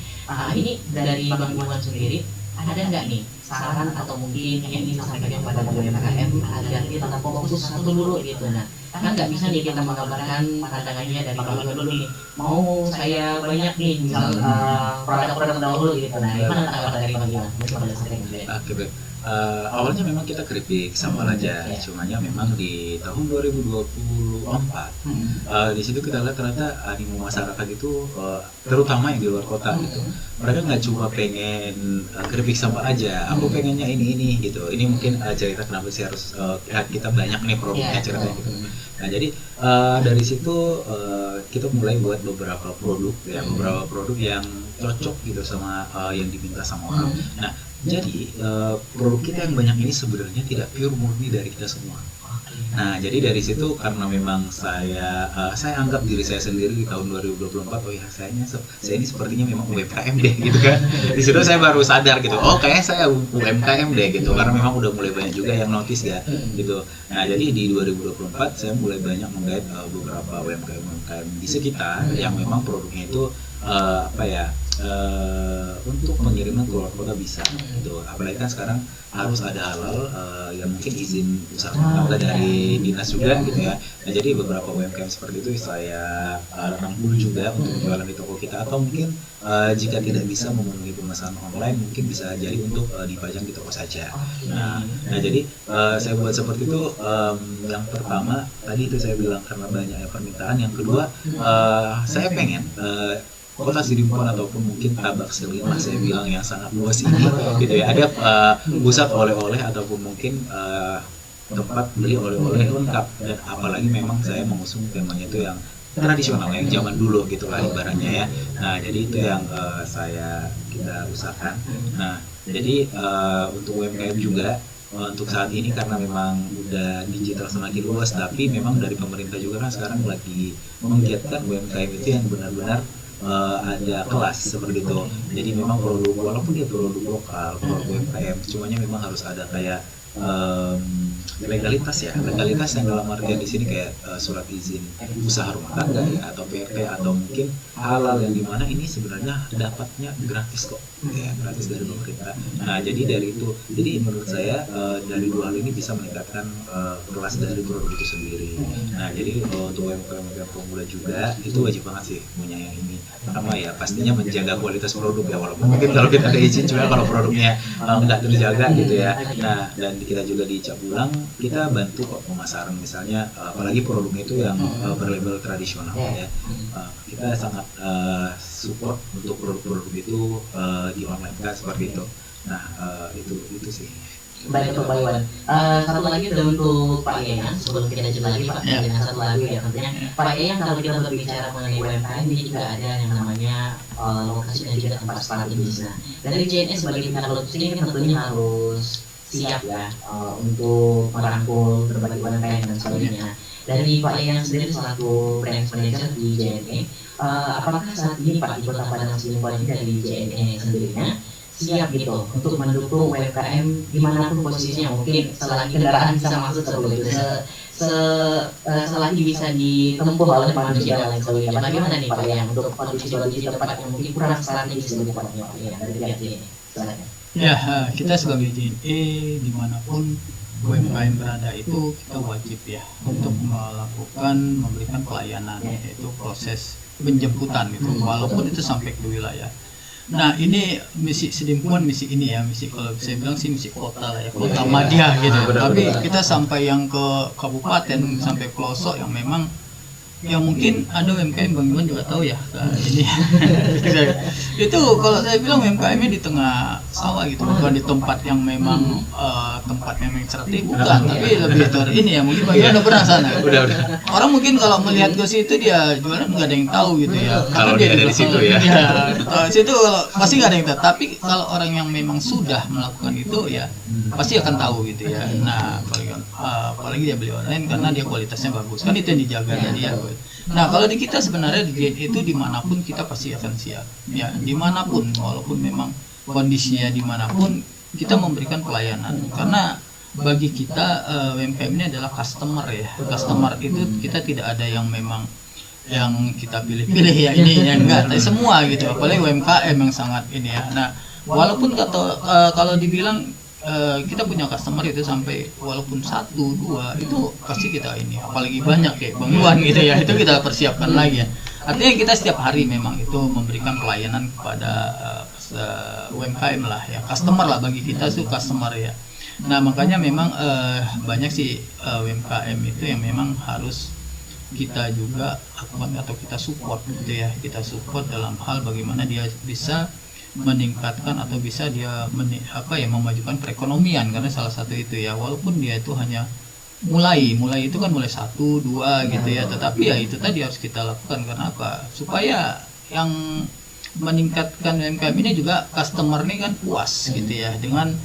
A: Ini dari Bang Iwan sendiri, ada nggak nih saran atau mungkin yang ingin disampaikan pada UMKM agar dia tetap fokus satu dulu gitu? Nah, kan nggak bisa nih kita menggambarkan pandangannya dari Bang Iwan dulu nih, mau saya banyak nih misal produk-produk dahulu gitu. Nah, gimana tanggapan dari Bang Iwan?
B: Oke, baik. Awalnya memang kita keripik sambal aja, cumanya memang di tahun 2024 di situ kita lihat ternyata animo masyarakat itu terutama yang di luar kota gitu, mereka nggak cuma pengen keripik sambal aja, aku pengennya ini gitu. Ini mungkin cerita kenapa sih harus kita banyak nih produknya ceritanya gitu. Nah jadi dari situ kita mulai buat beberapa produk ya, beberapa produk yang cocok gitu sama yang diminta sama orang. Nah jadi produk kita yang banyak ini sebenarnya tidak pure murni dari kita semua. Nah jadi dari situ karena memang saya anggap diri saya sendiri di tahun 2024, oh ya saya ini sepertinya memang UMKM deh gitu kan. Di situ saya baru sadar gitu, oh kayak saya UMKM deh gitu, karena memang udah mulai banyak juga yang notice ya gitu. Nah jadi di 2024 saya mulai banyak menggait beberapa UMKM di sekitar yang memang produknya itu untuk pengiriman keluar kota bisa gitu. Apalagi kan sekarang harus ada halal yang mungkin izin usaha rumah tangga dari dinas juga gitu ya. Nah jadi beberapa UMKM seperti itu saya rangkul juga untuk jualan di toko kita, atau mungkin jika tidak bisa memenuhi pemesanan online mungkin bisa jadi untuk dipajang di toko saja. Nah jadi saya buat seperti itu. Yang pertama tadi itu saya bilang karena banyaknya permintaan. Yang kedua saya pengen kota Cirebon ataupun mungkin Tabak Selin lah saya bilang yang sangat luas ini gitu ya, ada pusat oleh-oleh ataupun mungkin tempat beli oleh-oleh lengkap, dan apalagi memang saya mengusung temanya itu yang tradisional yang zaman dulu gitulah ibaratnya ya. Nah jadi itu yang kita usahakan. Nah jadi untuk UMKM juga untuk saat ini karena memang udah digital semakin luas, tapi memang dari pemerintah juga kan sekarang lagi menggiatkan UMKM itu yang benar-benar ada kelas seperti itu. Jadi memang produk, walaupun dia produk lokal, produk UMKM, cumanya memang harus ada kayak legalitas ya, legalitas yang dalam artian di sini kayak surat izin usaha rumah tangga ya, atau PRT, atau mungkin halal yang dimana ini sebenarnya dapatnya gratis kok ya, gratis dari pemerintah. Nah jadi dari itu, jadi menurut saya dari dua hal ini bisa meningkatkan kelas dari produk itu sendiri. Nah jadi untuk UMKM pemula juga itu wajib banget sih punya yang ini. Pertama ya pastinya menjaga kualitas produk ya, walaupun mungkin kalau kita ada izin juga kalau produknya nggak terjaga gitu ya. Nah dan kita juga di Capulang kita bantu kok pemasaran misalnya apalagi produknya itu yang berlabel tradisional ya. Kita sangat support untuk produk-produk itu di online kan seperti itu. Nah itu sih.
A: Baik untuk Pak Iwan. Satu lagi udah untuk Pak Yayan sebelum kita jeda lagi Pak dengan satu lagu ya tentunya. Pak Yayan kalau kita berbicara mengenai UMKM ini juga ada yang namanya lokasi dan juga tempat strategis. Nah dari JNE sebagai pihak logistik ini tentunya harus siap ya untuk merangkul berbagai UMKM dan sebagainya. Dari Pak Yayan sendiri selaku brand manager di JNE, apakah saat ini Pak di Kota Padang Sidimpuan ini dari JNE sendirinya siap gitu untuk mendukung UMKM dimanapun posisinya, mungkin selagi kendaraan bisa masuk seperti itu, selagi bisa ditempuh oleh manusia dan lain sebagainya. Bagaimana nih Pak yang untuk kondisi-kondisi tempat yang mungkin kurang strategis untuk Pak yang dari pihak ini? Silakan.
C: Ya, kita sebagai JNE dimanapun UMKM berada itu kita wajib ya untuk memberikan pelayanan, yaitu proses penjemputan itu walaupun itu sampai ke wilayah. Nah ini misi Sidimpuan, misi ini ya, misi kalau saya bilang sih misi kota lah ya, kota madya gitu. Tapi kita sampai yang ke kabupaten, sampai pelosok yang memang yang mungkin ada UMKM Bang Iwan juga tahu ya ini itu kalau saya bilang UMKM-nya di tengah sawah gitu, bukan di tempat yang memang tempat yang strategis, bukan, tapi lebih ini ya, mungkin Bang Iwan udah pernah sana.
B: Udah.
C: Orang mungkin kalau melihat ke situ dia jualan nggak ada yang tahu gitu ya.
B: Kalau dia ada di situ ya.
C: Situ kalau pasti nggak ada yang tahu. Tapi kalau orang yang memang sudah melakukan itu ya pasti akan tahu gitu ya. Nah apalagi dia beli online karena dia kualitasnya bagus kan, itu yang dijaga tadi ya. Nah kalau di kita sebenarnya di JNE itu dimanapun kita pasti akan siap ya, dimanapun walaupun memang kondisinya dimanapun kita memberikan pelayanan, karena bagi kita UMKM ini adalah customer ya. Customer itu kita tidak ada yang memang yang kita pilih-pilih ya ini ya, enggak, tapi semua gitu, apalagi UMKM yang sangat ini ya. Nah walaupun kalau dibilang kita punya customer itu sampai walaupun 1, 2 itu pasti kita ini, apalagi banyak kayak Bang Iwan gitu ya, itu kita persiapkan lagi ya. Artinya kita setiap hari memang itu memberikan pelayanan kepada UMKM lah ya, customer lah, bagi kita itu customer ya. Nah makanya memang banyak sih UMKM itu yang memang harus kita juga lakukan atau kita support gitu ya, kita support dalam hal bagaimana dia bisa meningkatkan atau bisa dia memajukan perekonomian, karena salah satu itu ya, walaupun dia itu hanya mulai itu kan mulai 1, 2 gitu ya, tetapi ya itu tadi harus kita lakukan. Karena apa? Supaya yang meningkatkan UMKM ini juga customer ini kan puas gitu ya, dengan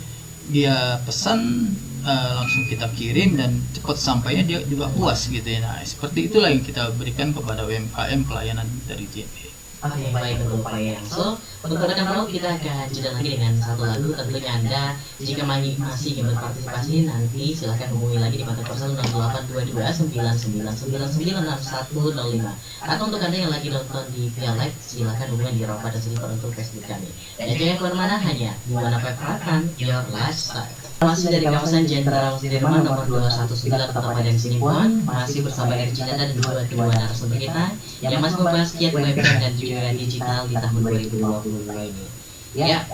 C: dia pesan langsung kita kirim dan cepat sampainya dia juga puas gitu ya. Nah seperti itulah yang kita berikan kepada UMKM pelayanan dari JNE.
A: Oke, baik untuk Pak Yang. So, untuk rekan tahu kita akan jeda lagi dengan satu lagu. Tentunya Anda jika masih ingin berpartisipasi nanti silahkan hubungi lagi di kontak person 082299996105. Atau untuk Anda yang lagi nonton di via live silahkan hubungi di Rafa dan Silver untuk Facebook kami. Dan jangan kemana-mana, hanya di mana Peprakan Your Lifestyle. Masih dari kawasan Jenderal Sudirman nomor 219 Kota Padang Sidimpuan, masih bersama Erjina dan dua narasumber kita yang masih membahas kiat UMKM dan juga digital di tahun 2022 ini. Ya,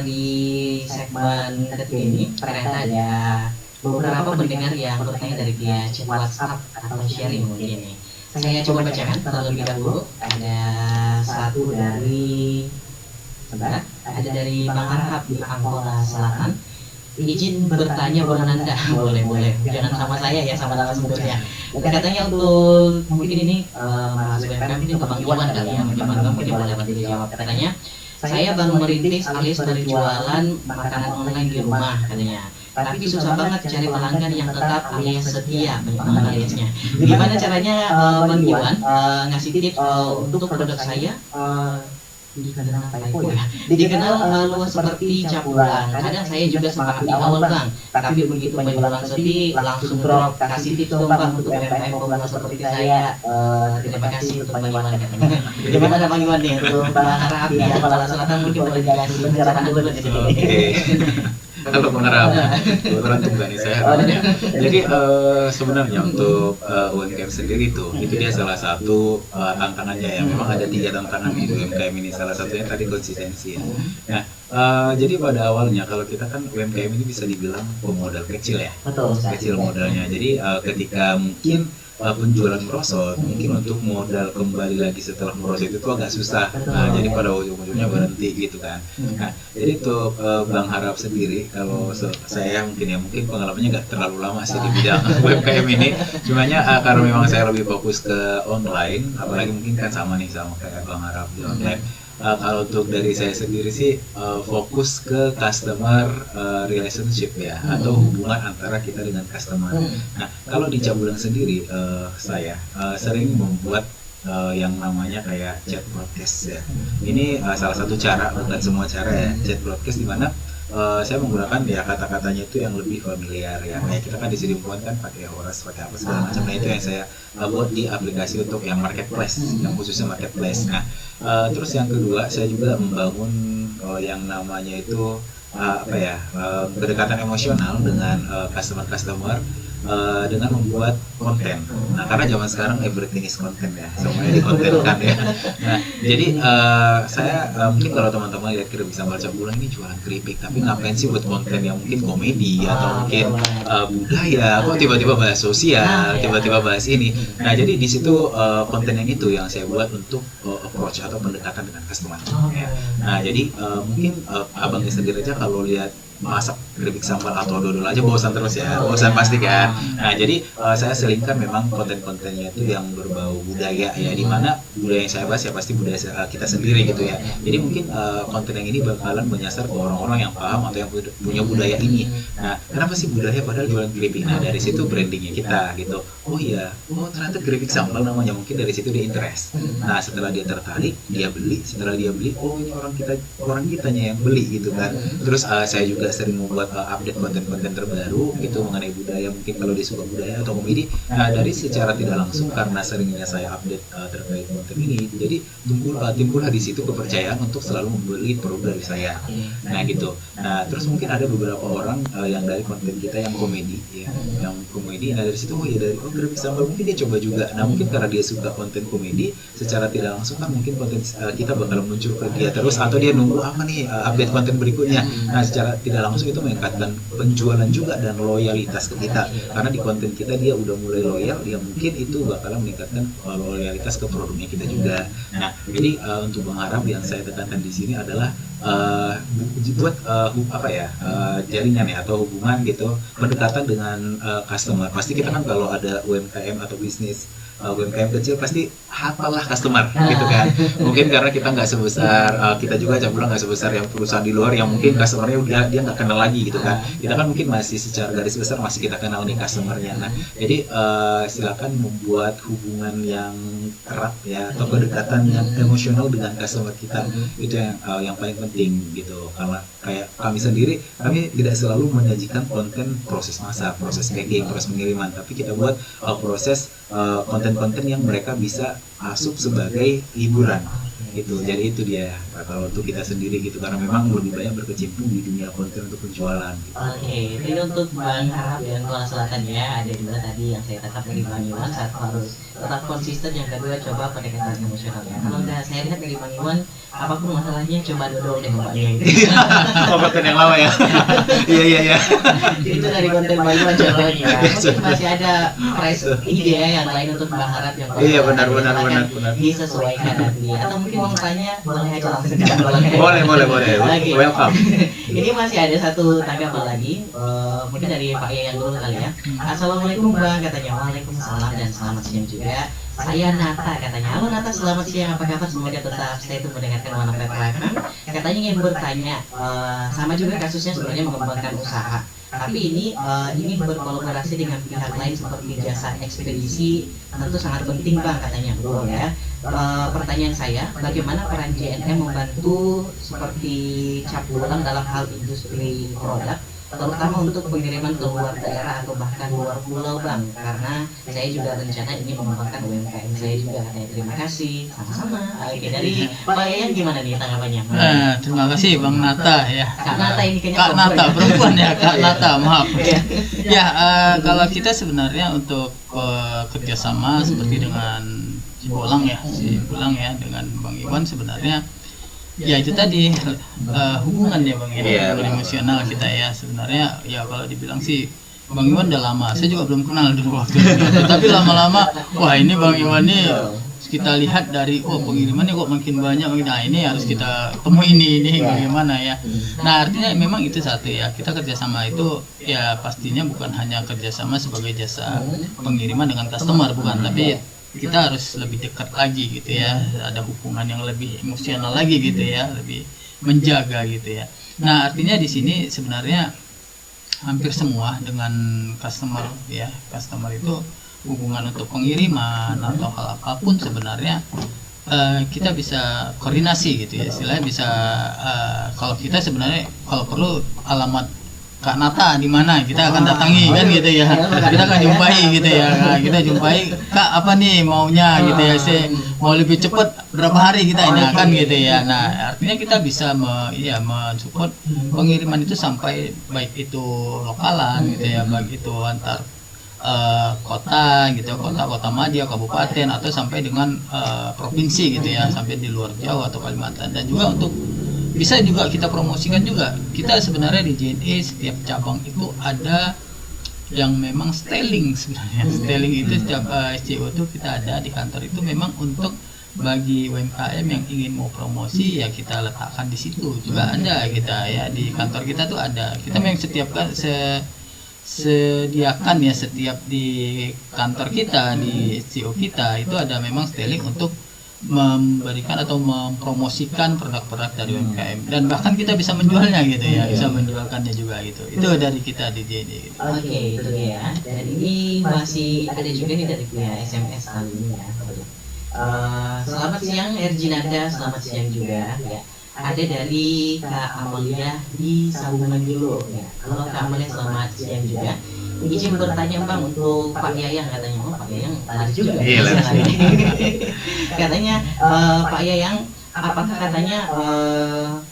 A: di segmen ketiga ini ternyata ada beberapa pendengar yang bertanya dari via chat WhatsApp atau sharing mungkin ini. Saya coba bacakan terlebih dahulu. Ada satu dari Bang Arhab di Angkola Selatan. Izin bertanya buat Anda, boleh, jangan sama saya ya, sama narasumbernya. Katanya untuk mungkin ini Mas UMKM ini ke Bang Iwan kali ya, mungkin boleh bantu dijawab. Katanya saya baru merintis alias berjualan makanan online di rumah katanya. Tapi susah banget cari pelanggan yang tetap alias setia, aliasnya. Gimana caranya Bang Iwan ngasih tips untuk produk saya dikenal luas seperti Capulang. Kadang saya juga semangat di awal Bang, tapi begitu penjualan sepi langsung drop. Kasih tips dong Bang untuk UMKM pemula seperti saya. Terima kasih untuk Bang Iwan. Gimana Bang Iwan nih untuk Bang Arab di Kepala Selatan, mungkin boleh dikasih pencerahan dulu di sini.
B: Halo Bang Arab, kebetulan tunggu nih saya. Jadi sebenarnya untuk UMKM sendiri itu dia salah satu tantangannya ya. Memang ada 3 tantangan di UMKM ini. Salah satunya tadi konsistensi ya. Nah Jadi pada awalnya kalau kita kan UMKM ini bisa dibilang pemodal kecil ya,
A: Betul, Ustaz.
B: kecil modalnya. Jadi ketika mungkin penjualan merosot, mungkin untuk modal kembali lagi setelah merosot itu agak susah. Nah, jadi pada ujung-ujungnya berhenti gitu kan. Nah, jadi untuk Bang Harap sendiri, kalau saya mungkin pengalamannya nggak terlalu lama sih di bidang UMKM ini. Cumanya karena memang saya lebih fokus ke online, apalagi mungkin kan sama kayak Bang Harap di online. Kalau untuk dari saya sendiri sih fokus ke customer relationship ya, atau hubungan antara kita dengan customer. Nah, kalau di Cabulang sendiri saya sering membuat yang namanya kayak chat broadcast ya. Ini salah satu cara, bukan semua cara ya, chat broadcast di mana saya menggunakan ya kata-katanya itu yang lebih familiar ya. Kayak kita kan di sini kan pakai horas, pakai apa segala macam. Nah, itu yang saya buat di aplikasi untuk yang marketplace, yang khususnya marketplace. Nah, terus yang kedua saya juga membangun yang namanya itu kedekatan emosional dengan customer dengan membuat konten. Nah, karena zaman sekarang everything is content ya, semuanya dikontenkan ya. Nah, jadi saya mungkin kalau teman-teman lihat Keripik Sambal Cabulang ini jualan keripik, tapi ngapain sih buat konten yang mungkin komedi atau mungkin budaya, kok tiba-tiba bahas sosial, tiba-tiba bahas ini. Nah, jadi di situ konten yang itu yang saya buat untuk approach atau pendekatan dengan customer. Nah, jadi mungkin abangnya sendiri aja kalau lihat masak keripik sambal atau dodol aja bosan terus ya, bosan pasti kan. Nah, jadi saya selingkan memang konten-kontennya itu yang berbau budaya ya, di mana budaya yang saya bahas ya pasti budaya kita sendiri gitu ya. Jadi mungkin konten yang ini bakalan menyasar ke orang-orang yang paham atau yang punya budaya ini. Nah, kenapa sih budaya padahal jualan keripik? Nah, dari situ brandingnya kita gitu. Oh iya, ternyata keripik sambal namanya, mungkin dari situ dia interest. Nah, setelah dia tertarik, dia beli. Setelah dia beli, oh ini orang kitanya yang beli gitu kan. Terus saya juga sering membuat update konten-konten terbaru gitu mengenai budaya, mungkin kalau dia suka budaya atau komedi. Nah, dari secara tidak langsung karena seringnya saya update terkait konten ini, jadi timbullah di situ kepercayaan untuk selalu membeli produk dari saya. Nah, gitu. Nah, terus mungkin ada beberapa orang yang dari konten kita yang komedi ya, yang komedi. Nah, dari situ dari keripik sambal mungkin dia coba juga. Nah, mungkin karena dia suka konten komedi, secara tidak langsung kan mungkin konten kita bakal muncul ke dia terus, atau dia nunggu apa nih update konten berikutnya. Nah, secara tidak langsung itu meningkatkan penjualan juga dan loyalitas ke kita, karena di konten kita dia udah mulai loyal, dia mungkin itu bakalan meningkatkan loyalitas ke produknya kita juga. Nah, jadi untuk Bang Harap yang saya tekankan di sini adalah buat jaringan ya atau hubungan gitu, pendekatan dengan customer. Pasti kita kan kalau ada UMKM atau bisnis UMKM kecil pasti hafallah customer gitu kan. Mungkin karena kita nggak sebesar kita juga Cabulang nggak sebesar yang perusahaan di luar yang mungkin customernya udah dia nggak kenal lagi gitu kan. Kita kan mungkin masih secara garis besar masih kita kenal nih customernya. Nah, jadi silakan membuat hubungan yang erat ya, atau kedekatan yang emosional dengan customer kita. Itu yang paling penting gitu. Karena kayak kami sendiri, kami tidak selalu menyajikan konten proses masak, proses packing, proses pengiriman, tapi kita buat proses konten-konten yang mereka bisa asup sebagai hiburan gitu. Jadi itu dia kalau untuk kita sendiri gitu, karena memang lebih banyak berkecimpung di dunia konten untuk penjualan gitu.
A: Oke, jadi untuk Bang Harap dan Kuala Selatan ya, ada dua tadi yang saya tangkap dari Bang Iwan. Satu harus tetap konsisten, yang kedua coba pendekatan emosional ya. Kalau udah saya lihat dari Bang Iwan, apapun masalahnya coba dodol deh mbaknya gitu.
B: Konten yang lama ya. Iya.
A: Itu dari konten Bang Iwan contohnya. Mungkin masih ada price ide yang lain untuk Bang Harap yang
B: Iya, benar.
A: disesuaikan nanti. Atau mungkin mau tanya boleh aja langsung.
B: Boleh.
A: Lagi.
B: Welcome.
A: Ini masih ada satu tanggapan lagi, mungkin dari Pak Yayan dulu kali ya. Assalamualaikum Bang, katanya. Waalaikumsalam dan selamat siang juga. Saya Nata, katanya. Halo Nata, selamat siang, apa kabar? Semoga tetap stay tune mendengarkan One Pet FM. Katanya ingin bertanya, sama juga kasusnya sebenarnya mengembangkan usaha. Tapi ini berkolaborasi dengan pihak lain seperti jasa ekspedisi, tentu sangat penting Bang, katanya. Betul ya. Pertanyaan saya, bagaimana peran JNM membantu seperti Cabulang dalam hal industri produk, terutama untuk pengiriman ke luar daerah atau bahkan luar pulau Bang, karena saya juga rencana ini mengembangkan UMKM saya juga. Katanya terima kasih, sama-sama. Oke, dari Pak Yayan gimana nih tanggapannya?
C: Terima kasih Bang Nata ya.
A: Kak Nata ini kayaknya
C: Kak Nata perempuan ya, Kak Nata, maaf.
A: Ya.
C: Kalau kita sebenarnya untuk kerjasama seperti dengan Cibolang ya, dengan Bang Iwan sebenarnya Ya itu tadi hubungan ya Bang ya,
B: Iya,
C: hubungan
B: betul.
C: emosional kita ya sebenarnya ya kalau dibilang sih Bang Iwan udah lama, saya juga belum kenal dulu waktu itu, tapi lama-lama wah ini Bang Iwan nih kita lihat dari pengirimannya kok makin banyak, nah ini harus kita temui ini bagaimana ya. Nah artinya memang itu satu ya, kita kerjasama itu ya pastinya bukan hanya kerjasama sebagai jasa pengiriman dengan customer bukan, tapi kita harus lebih dekat lagi gitu ya, ada hubungan yang lebih emosional lagi gitu ya, lebih menjaga gitu ya. Nah artinya di sini sebenarnya hampir semua dengan customer ya, customer itu hubungan untuk pengiriman atau hal apapun sebenarnya kita bisa koordinasi gitu ya, istilahnya bisa kalau kita sebenarnya kalau perlu alamat Kak Nata di mana kita akan datangi kan gitu ya, kita akan jumpai gitu ya. Nah, kita jumpai Kak apa nih maunya gitu ya, saya mau lebih cepat berapa hari kita ini akan gitu ya. Nah artinya kita bisa mensupport pengiriman itu sampai baik itu lokalan gitu ya, baik itu antar kota gitu, kota madya, kabupaten atau sampai dengan provinsi gitu ya, sampai di luar Jawa atau Kalimantan. Dan juga untuk bisa juga kita promosikan juga, kita sebenarnya di JNE setiap cabang itu ada yang memang styling sebenarnya. Styling itu setiap SCO itu kita ada di kantor itu memang untuk bagi UMKM yang ingin mau promosi ya kita letakkan di situ juga ada kita ya, di kantor kita tuh ada, kita memang sediakan ya setiap di kantor kita di SCO kita itu ada memang styling untuk memberikan atau mempromosikan produk-produk dari UMKM, dan bahkan kita bisa menjualnya gitu ya, bisa menjualkannya juga gitu. Itu dari kita di JNE gitu.
A: Oke, itu dia. Dan ini masih ada juga nih dari punya SMS kali ini ya. Selamat siang Erjinanda, selamat siang juga ya. Ada dari Kak Amalia di Sambungan dulu ya. Halo Kak Amalia, selamat siang juga. Izin bertanya Bang untuk Pak Yayang, katanya Pak Yayang lari juga.
B: Iya, lari.
A: Katanya Pak Yayang, apakah katanya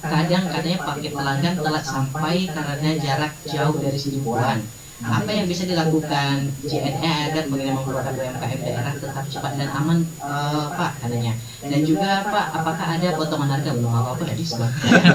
A: kadang katanya pakai pelanggan telat sampai karena jarak jauh dari Sidimpuan. Apa yang bisa dilakukan JNE agar pengiriman produk UMKM daerah tetap cepat dan aman Pak katanya. Dan juga Pak, apakah ada potongan harga, belum apa-apa ya diskon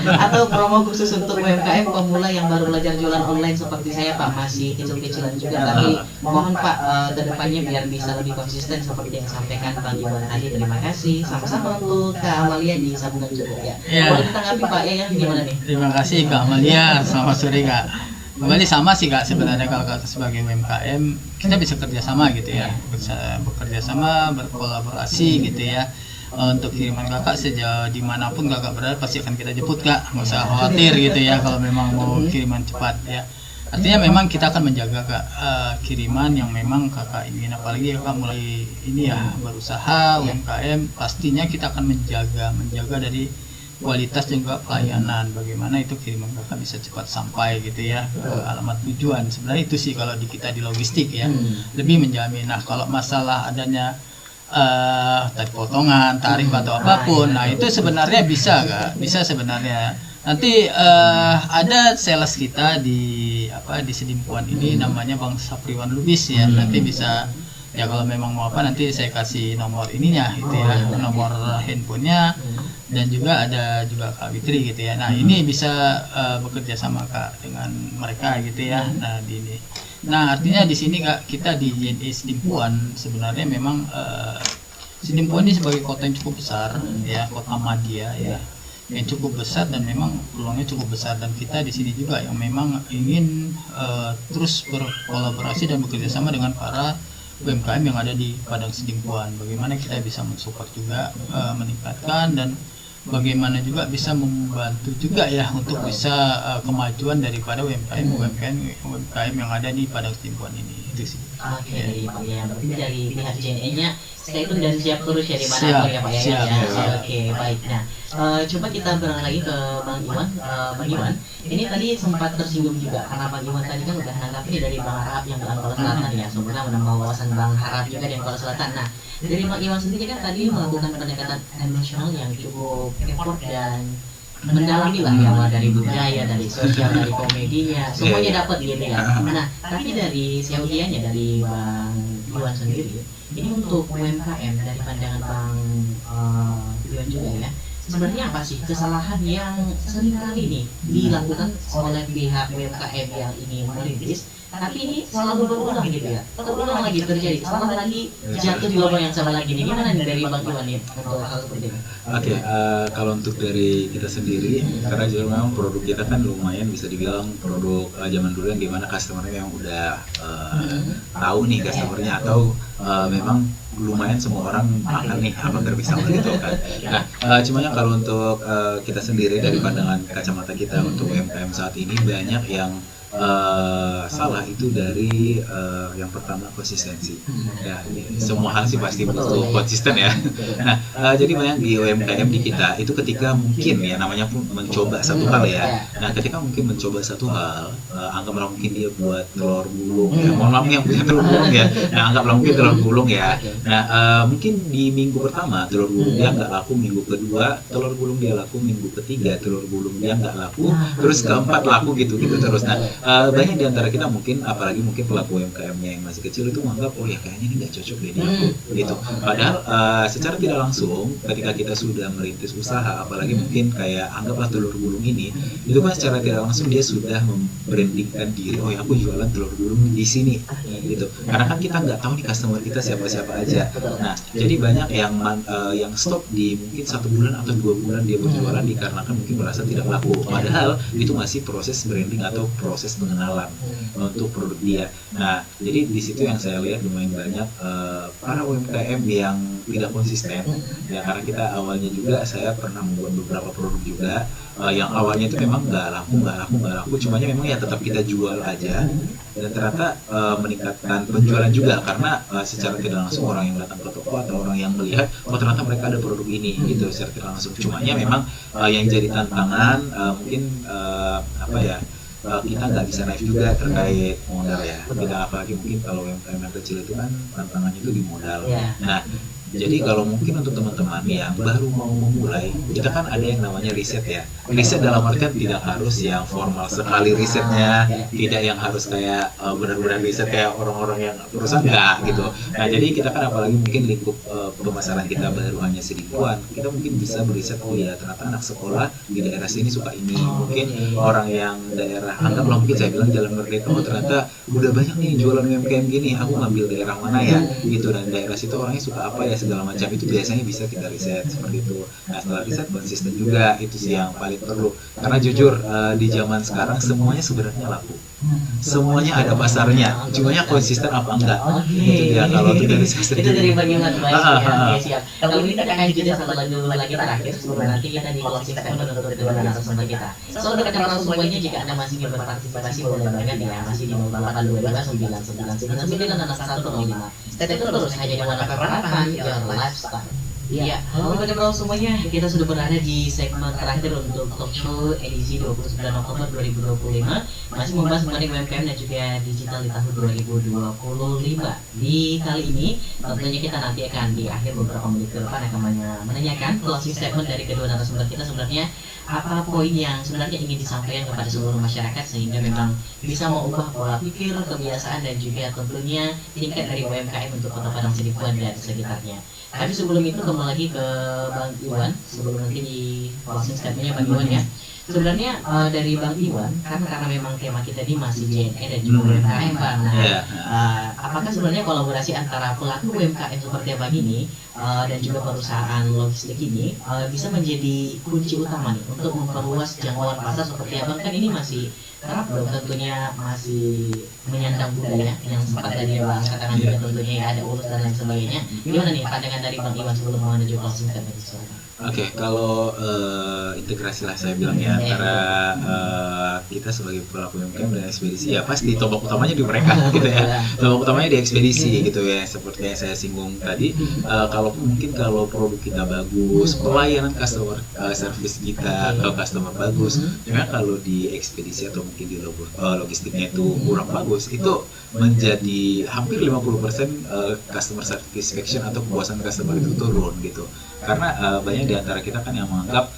A: atau promo khusus untuk UMKM pemula yang baru belajar jualan online seperti saya Pak, masih kecil-kecilan juga, tapi mohon Pak kedepannya biar bisa lebih konsisten seperti yang disampaikan Bang Iwan tadi. Terima kasih. Sama-sama untuk Kak Amalia di Sambungan juga ya. Boleh ditanggapi Pak ya, yang gimana nih?
C: Terima kasih Kak Amalia, selamat sore Kak. Kembali sama sih Kak, sebenarnya kalau kata sebagai UMKM kita bisa kerjasama gitu ya, bisa bekerja sama, berkolaborasi gitu ya. Untuk kiriman Kakak sejauh dimanapun Kakak berada pasti akan kita jemput Kak, nggak usah khawatir gitu ya kalau memang mau kiriman cepat ya. Artinya memang kita akan menjaga Kak kiriman yang memang Kakak ingin, apalagi Kakak mulai ini ya berusaha UMKM, pastinya kita akan menjaga dari kualitas dan juga pelayanan, bagaimana itu kiriman Kakak bisa cepat sampai gitu ya ke alamat tujuan. Sebenarnya itu sih kalau di kita di logistik ya, lebih menjamin. Nah kalau masalah adanya tadi potongan tarif atau apapun, nah itu sebenarnya bisa Kak, bisa sebenarnya. Nanti ada sales kita di Sidimpuan ini namanya Bang Sapriwan Lubis ya, nanti bisa ya kalau memang mau apa nanti saya kasih nomor ininya gitu ya, nomor handphonenya, dan juga ada juga Kak Witri gitu ya. Nah ini bisa bekerja sama Kak dengan mereka gitu ya. Nah di ini, nah artinya di sini Kak kita di JNE Sidimpuan sebenarnya memang Sidimpuan ini sebagai kota yang cukup besar ya, kota madya ya, yang cukup besar dan memang peluangnya cukup besar, dan kita di sini juga yang memang ingin terus berkolaborasi dan bekerja sama dengan para UMKM yang ada di Padang Sidimpuan. Bagaimana kita bisa mensupport juga, meningkatkan, dan bagaimana juga bisa membantu juga ya untuk bisa kemajuan daripada UMKM yang ada di Padang Sidimpuan ini. Itu sih.
A: Oke, ya, berarti dari pihak JNE-nya stay tune dan siap terus ya dimanapun
C: Siap,
A: ya Pak ya.
C: siap,
A: Ya.
C: siap.
A: Oke, baik. Nah, coba kita beralih lagi ke Bang Iwan. Bang Iwan, ini tadi sempat tersinggung juga karena Bang Iwan tadi kan udah nanggap ini dari Bang Harap yang di Angkala Selatan ya, sebenarnya menambah wawasan Bang Harap juga di Angkala Selatan. Nah, dari Bang Iwan sendiri kan tadi melakukan pendekatan emosional yang cukup effort dan mendalami lah ya, mulai dari budaya, dari sosial, dari komedinya, semuanya dapat gitu ya. Nah, tapi dari seudianya dari Bang Iwan sendiri, ini untuk UMKM dari pandangan Bang Iwan juga ya, sebenarnya apa sih kesalahan yang sering kali nih dilakukan oleh pihak UMKM yang ini merintis, tapi ini selalu berulang gitu ya, terulang lagi terjadi, salah lagi jatuh di lubang yang sama lagi nih. Gimana nih dari Bang Iwan nih untuk hal seperti ini?
B: Oke, kalau untuk dari kita sendiri, karena juga memang produk kita kan lumayan bisa dibilang produk zaman dulu yang dimana customernya yang udah tahu nih customernya, atau memang lumayan semua orang makan nih hamburger pisang gitu kan. Nah, cumanya kalau untuk kita sendiri dari pandangan kacamata kita untuk UMKM saat ini banyak yang salah itu dari yang pertama konsistensi. Ya, semua hal sih pasti butuh konsisten ya. Nah, jadi banyak di UMKM di kita itu ketika mungkin ya namanya pun mencoba satu hal ya. Nah, ketika mungkin mencoba satu hal, anggaplah mungkin dia buat telur gulung ya. Mohon maaf yang punya telur gulung ya. Nah, anggaplah mungkin telur gulung ya. Nah, mungkin di minggu pertama telur gulung dia nggak laku, minggu kedua telur gulung dia laku, minggu ketiga telur gulung dia nggak laku, terus keempat laku gitu terus. Nah, banyak di antara kita mungkin, apalagi mungkin pelaku UMKM-nya yang masih kecil itu menganggap oh ya kayaknya ini nggak cocok deh di aku gitu. Padahal secara tidak langsung ketika kita sudah merintis usaha, apalagi mungkin kayak anggaplah telur gulung ini, itu kan secara tidak langsung dia sudah membrandingkan diri, oh ya aku jualan telur gulung di sini gitu. Karena kan kita nggak tahu nih customer kita siapa-siapa aja. Nah, jadi banyak yang stop di mungkin 1 bulan atau 2 bulan dia berjualan dikarenakan mungkin merasa tidak laku. Padahal itu masih proses branding atau proses pengenalan untuk produk dia. Nah, jadi di situ yang saya lihat lumayan banyak para UMKM yang tidak konsisten. Ya, karena kita awalnya juga saya pernah membuat beberapa produk juga yang awalnya itu memang nggak laku, cumanya memang ya tetap kita jual aja, dan ternyata meningkatkan penjualan juga karena secara tidak langsung orang yang datang ke toko atau orang yang melihat oh ternyata mereka ada produk ini gitu secara tidak langsung. Cumanya memang yang jadi tantangan mungkin kita nggak bisa naik juga terkait modal ya. Tidak, apalagi mungkin kalau UMKM yang kecil itu kan tantangannya itu di modal. Nah, jadi kalau mungkin untuk teman-teman yang baru mau memulai, kita kan ada yang namanya riset ya. Riset dalam artian tidak harus yang formal sekali risetnya, tidak yang harus kayak benar-benar riset kayak orang-orang yang perusahaan enggak gitu. Nah, jadi kita kan apalagi mungkin lingkup pemasaran kita baru hanya seribuan, kita mungkin bisa beriset oh ya ternyata anak sekolah di daerah sini suka ini. Mungkin orang yang daerah anggaplah mungkin saya bilang Jalan Merdeka, oh ternyata udah banyak nih jualan UMKM gini, aku ngambil daerah mana ya gitu, dan daerah situ orangnya suka apa ya segala macam, itu biasanya bisa kita riset seperti itu. Nah, setelah riset konsisten juga, itu sih yang paling perlu, karena jujur di zaman sekarang semuanya sebenarnya laku, semuanya ada pasarnya, cumanya konsisten apa enggak. Itu dia kalau itu dari saya
A: Itu dari bagaimana baik ya, siap. Kalau ini kita akan jeda satu lagi terakhir sebelum nanti kita di closing statement untuk kedua narasumber kita. So untuk kenal semuanya, jika Anda masih ingin berpartisipasi boleh banget ya, masih di 0822 Stay terus hanya di Mana Peranakan Your Lifestyle. Iya, halo teman-teman semuanya, kita sudah berada di segmen terakhir untuk talk show edisi 29 Oktober 2025. Masih membahas mengenai UMKM dan juga digital di tahun 2025. Di kali ini tentunya kita nanti akan di akhir beberapa menit ke depan akan menanyakan closing statement dari kedua narasumber kita, sebenarnya apa poin yang sebenarnya ingin disampaikan kepada seluruh masyarakat sehingga memang bisa mengubah pola pikir, kebiasaan dan juga tentunya tingkat dari UMKM untuk Kota Padang Sidempuan dan sekitarnya. Tapi sebelum itu kembali lagi ke Bang Iwan, sebelum nanti di closing statementnya Bang Iwan ya. Sebenarnya dari Bang Iwan, karena memang tema kita ini masih JNE dan juga UMKM Bang. Nah, apakah sebenarnya kolaborasi antara pelaku UMKM seperti Bang ini dan juga perusahaan logistik ini bisa menjadi kunci utama nih untuk memperluas jangkauan pasar seperti Abang? Kan ini masih karena belum tentunya masih menyandang budaya yang sempat tadi Bang katakan juga tentunya ya ada urus dan lain sebagainya. Gimana nih pandangan dari Bang Iwan sebelum menuju closing statement itu?
B: Oke, kalau integrasi lah saya bilang ya antara kita sebagai pelaku UMKM dan ekspedisi, ya pasti tombak utamanya di mereka gitu ya. Tombak utamanya di ekspedisi gitu ya, seperti yang saya singgung tadi. Kalau produk kita bagus, pelayanan customer service kita ke customer bagus, cuma kalau di ekspedisi atau mungkin di logistiknya itu kurang bagus, itu menjadi hampir 50% customer satisfaction atau kepuasan customer itu turun gitu. Karena banyak di antara kita kan yang menganggap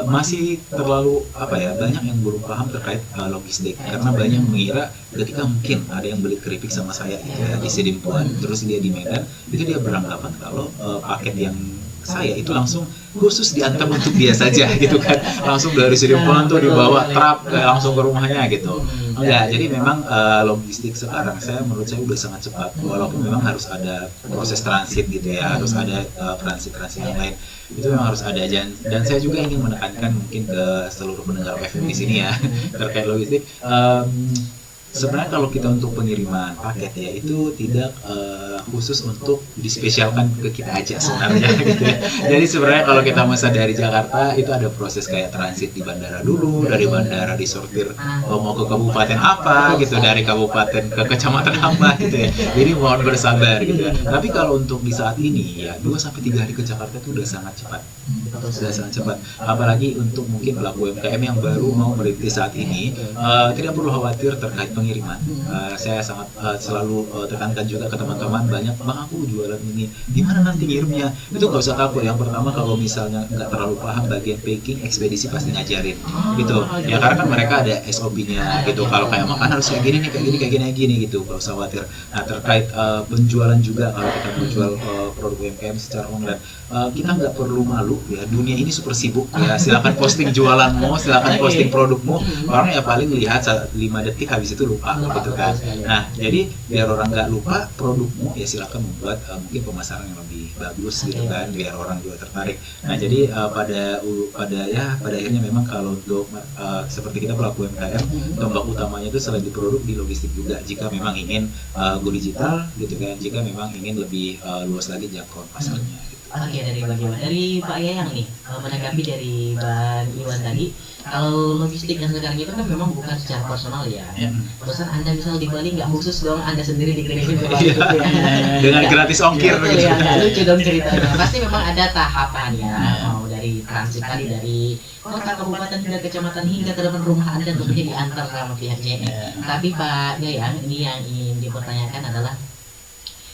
B: masih terlalu banyak yang belum paham terkait logistik, karena banyak mengira ketika mungkin ada yang beli keripik sama saya gitu ya di Sidempuan, terus dia di Medan, itu dia beranggapan kalau paket yang saya itu langsung khusus diantar untuk dia saja gitu kan, langsung dari Seremban tuh dibawa truk langsung ke rumahnya gitu. Enggak, jadi memang logistik sekarang menurut saya udah sangat cepat, walaupun memang harus ada proses transit gitu ya, harus ada transit yang lain, itu memang harus ada. Dan saya juga ingin menekankan mungkin ke seluruh pendengar FM di sini ya terkait logistik. Sebenarnya kalau kita untuk pengiriman paket ya itu tidak khusus untuk dispesialkan ke kita aja sebenarnya gitu ya. Jadi sebenarnya kalau kita masa dari Jakarta itu ada proses kayak transit di bandara dulu, dari bandara disortir mau ke kabupaten apa gitu, dari kabupaten ke kecamatan apa gitu ya. Jadi mohon bersabar gitu ya. Tapi kalau untuk di saat ini ya 2-3 hari ke Jakarta itu udah sangat cepat. Sudah sangat cepat. Apalagi untuk mungkin pelaku UMKM yang baru mau merintis saat ini, tidak perlu khawatir terkait pengiriman. Saya sangat selalu tekankan juga ke teman-teman, banyak bang aku jualan ini, gimana nanti ngirimnya? Itu nggak usah takut. Yang pertama kalau misalnya nggak terlalu paham bagian packing, ekspedisi pasti ngajarin gitu. Ya karena kan mereka ada SOP-nya gitu. Kalau kayak makan harus kayak gini nih, kayak gini gitu. Nggak usah khawatir. Nah terkait penjualan juga, kalau kita menjual produk UMKM secara online, kita nggak perlu malu ya. Dunia ini super sibuk ya. Silakan posting jualanmu, silakan posting produkmu. Orang ya paling lihat 5 detik, habis itu lupa gitu kan. Nah jadi biar orang nggak lupa produkmu, ya silakan membuat mungkin pemasaran yang lebih bagus gitu kan, biar orang juga tertarik. Nah jadi pada akhirnya memang kalau untuk seperti kita pelaku UMKM, tombak utamanya itu selain di produk, di logistik juga. Jika memang ingin go digital gitu kan, jika memang ingin lebih luas lagi jangkauan pasarnya.
A: Oke, dari Pak Yayang nih, menanggapi dari Bang Iwan tadi, kalau logistik yang sekarang itu kan memang bukan secara personal ya. Pesan Anda misal di Bali nggak khusus dong, Anda sendiri dikirimin ke Bali gitu ya.
B: Dengan gratis ongkir
A: gitu. Ya, nggak lucu dong ceritanya. Pasti memang ada tahapan ya, mau dari transit tadi dari kota, kabupaten, hingga kecamatan, hingga ke depan rumah Anda tentunya diantar sama pihak JNE. Tapi Pak Yayang, ini yang ingin dipertanyakan adalah,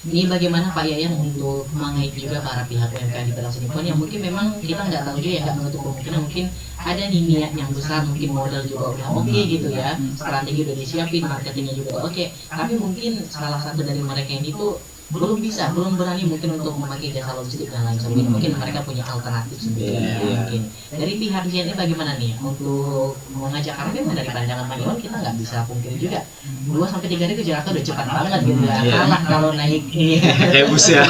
A: ini bagaimana Pak Yayang untuk mengait juga para pihak UMKM di Pedang Seremban yang mungkin memang kita nggak tahu juga ya, nggak menutup kemungkinan mungkin ada nih niat yang besar, mungkin modal juga udah oke gitu ya, strategi udah disiapin, marketingnya juga oke, tapi mungkin salah satu dari mereka ini tuh belum berani mungkin untuk memakai jasa logistik dan lain sebagainya. Mungkin mereka punya alternatif sendiri. Mungkin dari pihak JNE bagaimana nih untuk mengajak, karena memang dari pandangan Bang Iwan kita nggak bisa pungkiri juga 2-3 hari ke Jakarta udah cepat banget gitu ya. Kalah kalau naik ini.
B: Bus ya.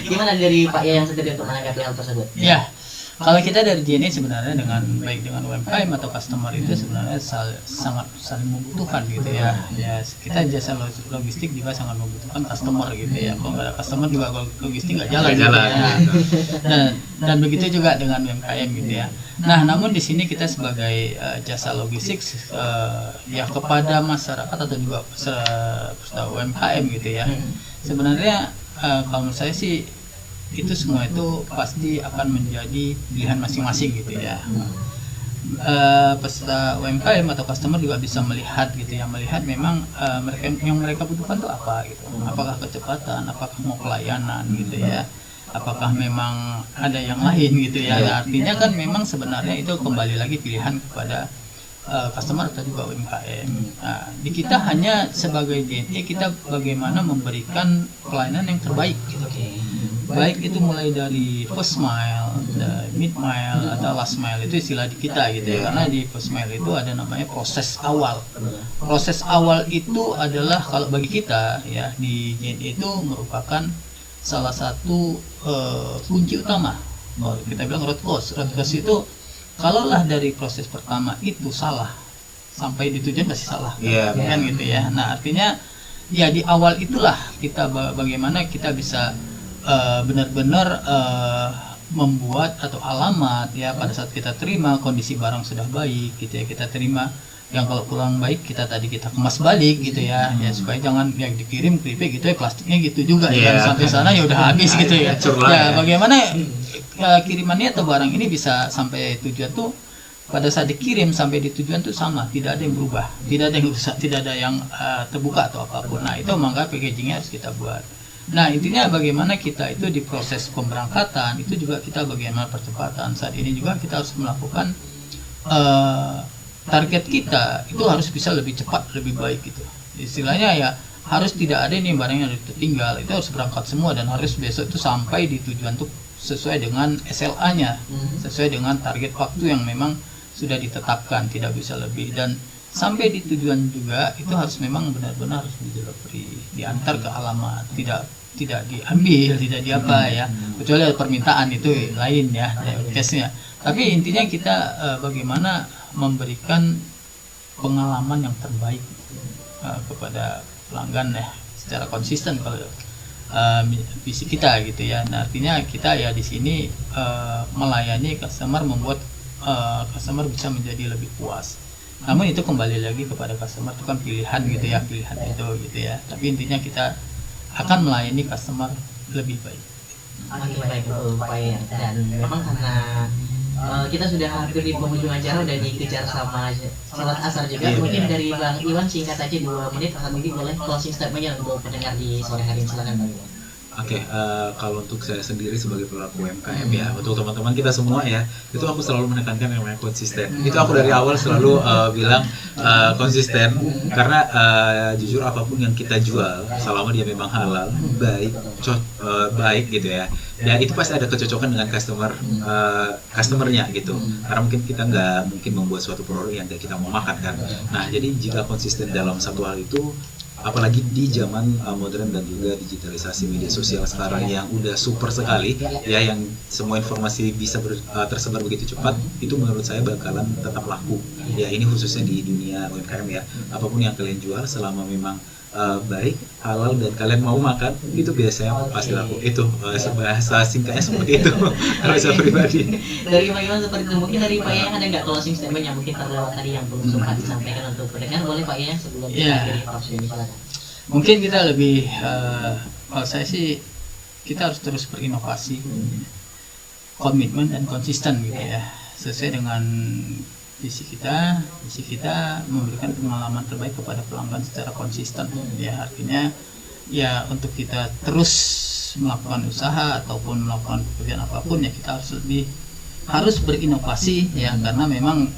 A: Gimana dari Pak Yayang sendiri untuk menanggapi hal tersebut?
C: Ya, kalau kita dari JNE sebenarnya baik dengan UMKM atau customer itu sebenarnya sangat saling membutuhkan gitu ya. Ya kita jasa logistik juga sangat membutuhkan customer gitu ya. Kalau nggak ada customer juga logistik nggak jalan. Gitu ya. Dan begitu juga dengan UMKM gitu ya. Nah, namun di sini kita sebagai jasa logistik ya kepada masyarakat atau juga peserta UMKM gitu ya. Sebenarnya kalau menurut saya sih itu semua itu pasti akan menjadi pilihan masing-masing gitu ya. Peserta UMKM atau customer juga bisa melihat gitu ya, melihat memang mereka butuhkan tuh apa gitu. Apakah kecepatan, apakah mau pelayanan gitu ya, apakah memang ada yang lain gitu ya. Artinya kan memang sebenarnya itu kembali lagi pilihan kepada customer atau juga UMKM. Nah, di kita hanya sebagai JNE kita bagaimana memberikan pelayanan yang terbaik gitu. Baik itu mulai dari first mile, mid mile atau last mile, itu istilah di kita gitu ya. Karena di first mile itu ada namanya proses awal. Proses awal itu adalah kalau bagi kita ya di JNE itu merupakan salah satu kunci utama. Kita bilang root cause. Root cause itu kalaulah dari proses pertama itu salah, sampai di tujuan pasti salah, kan gitu ya. Nah artinya ya di awal itulah kita bagaimana kita bisa benar-benar membuat atau alamat ya pada saat kita terima kondisi barang sudah baik gitu ya, kita terima yang kalau kurang baik kita kemas balik gitu ya, ya supaya jangan yang dikirim keripik gitu ya plastiknya gitu juga ya sampai sana ya udah habis gitu ya. Ya bagaimana kirimannya atau barang ini bisa sampai tujuan tuh pada saat dikirim sampai di tujuan tuh sama, tidak ada yang berubah, tidak ada yang rusak, tidak ada yang terbuka atau apapun. Nah itu maka packagingnya harus kita buat. Nah intinya bagaimana kita itu di proses pemberangkatan itu juga kita bagaimana percepatan. Saat ini juga kita harus melakukan target kita itu harus bisa lebih cepat, lebih baik gitu. Istilahnya ya harus tidak ada nih barang yang tertinggal, itu harus berangkat semua dan harus besok itu sampai di tujuan tuh sesuai dengan SLA-nya, sesuai dengan target waktu yang memang sudah ditetapkan, tidak bisa lebih. Dan sampai di tujuan juga itu harus memang benar-benar harus di-delivery, diantar ke alamat, tidak diambil, tidak diapa ya, kecuali ada permintaan itu lain ya case-nya. Tapi intinya kita bagaimana memberikan pengalaman yang terbaik kepada pelanggan ya, secara konsisten kalau visi kita gitu ya. Nah, artinya kita ya di sini melayani customer, membuat customer bisa menjadi lebih puas. Namun itu kembali lagi kepada customer, itu kan pilihan gitu ya, pilihan itu gitu ya. Tapi intinya kita akan melayani customer lebih baik.
A: Oke, baik Pak Yayan. Dan memang karena kita sudah hampir di penghujung acara, udah dikejar sama salat asar juga. Mungkin dari Bang Iwan singkat aja 2 menit, atau mungkin boleh closing statement-nya untuk pendengar di sore hari ini. Silakan Bang Iwan.
B: Oke, kalau untuk saya sendiri sebagai pelaku UMKM ya, untuk teman-teman kita semua ya, itu aku selalu menekankan yang namanya konsisten. Itu aku dari awal selalu bilang konsisten, karena jujur apapun yang kita jual, selama dia memang halal, baik gitu ya, dan itu pasti ada kecocokan dengan customernya gitu. Karena mungkin kita nggak mungkin membuat suatu produk yang kita mau makan kan. Nah, jadi jika konsisten dalam satu hal itu, apalagi di zaman modern dan juga digitalisasi media sosial sekarang yang udah super sekali ya, yang semua informasi bisa tersebar begitu cepat, itu menurut saya bakalan tetap laku ya. Ini khususnya di dunia UMKM ya, apapun yang kalian jual selama memang baik, halal, dan kalian mau makan, itu biasanya pasti laku. Itu bahasa singkatnya seperti itu kalau saya pribadi.
A: Dari Pak Iwan seperti itu. Mungkin dari Pak Yayan ada nggak closing statement yang mungkin terlewat tadi yang belum sempat disampaikan untuk pendengar? Boleh Pak Yayan sebelum kita akhiri talkshow ini, silakan.
C: Mungkin kita lebih, kalau saya sih kita harus terus berinovasi, komitmen dan konsisten gitu ya, sesuai dengan visi kita memberikan pengalaman terbaik kepada pelanggan secara konsisten ya. Artinya ya untuk kita terus melakukan usaha ataupun melakukan pekerjaan apapun ya, kita harus berinovasi ya, karena memang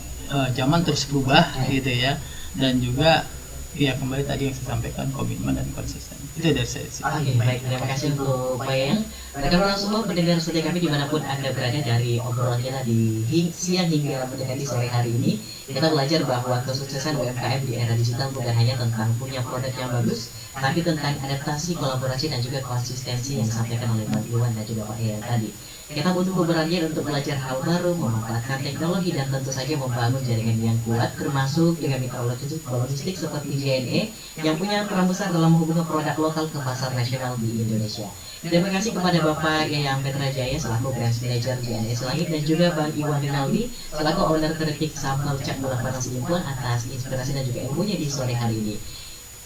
C: zaman terus berubah gitu ya. Dan juga ya kembali tadi yang saya sampaikan, komitmen dan konsisten. Itu dari saya sih.
A: Oke, baik, terima kasih untuk Pak Yayan. Rekan-rekan semua pendengar setia kami dimanapun Anda berada, dari obrolan kita di siang hingga mendekati sore hari ini, kita belajar bahwa kesuksesan UMKM di era digital bukan hanya tentang punya produk yang bagus, tapi tentang adaptasi, kolaborasi, dan juga konsistensi yang disampaikan oleh Bang Iwan dan juga Pak Yayan tadi. Kita butuh keberanian untuk belajar hal baru, memanfaatkan teknologi, dan tentu saja membangun jaringan yang kuat, termasuk dengan mitra logistik seperti JNE yang punya peran besar dalam menghubungkan produk lokal ke pasar nasional di Indonesia. Terima kasih kepada Bapak Yayang Petra Jaya selaku Brand Manager JNE Selangit, dan juga Bang Iwan Rinaldi selaku owner kritik sambal Cak Bulan Panas Impun atas inspirasi dan juga ilmunya di sore hari ini.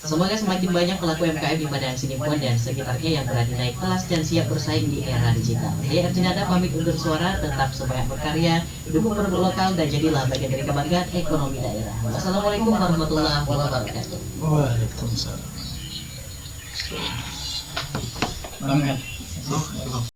A: Semoga semakin banyak pelaku UMKM di Padang Sinipon dan sekitarnya yang berani naik kelas dan siap bersaing di era digital. Saya Erjinada pamit undur suara, tetap semangat berkarya, dukung produk lokal, dan jadilah bagian dari kebanggaan ekonomi daerah. Wassalamualaikum warahmatullahi wabarakatuh.
C: Waalaikumsalam.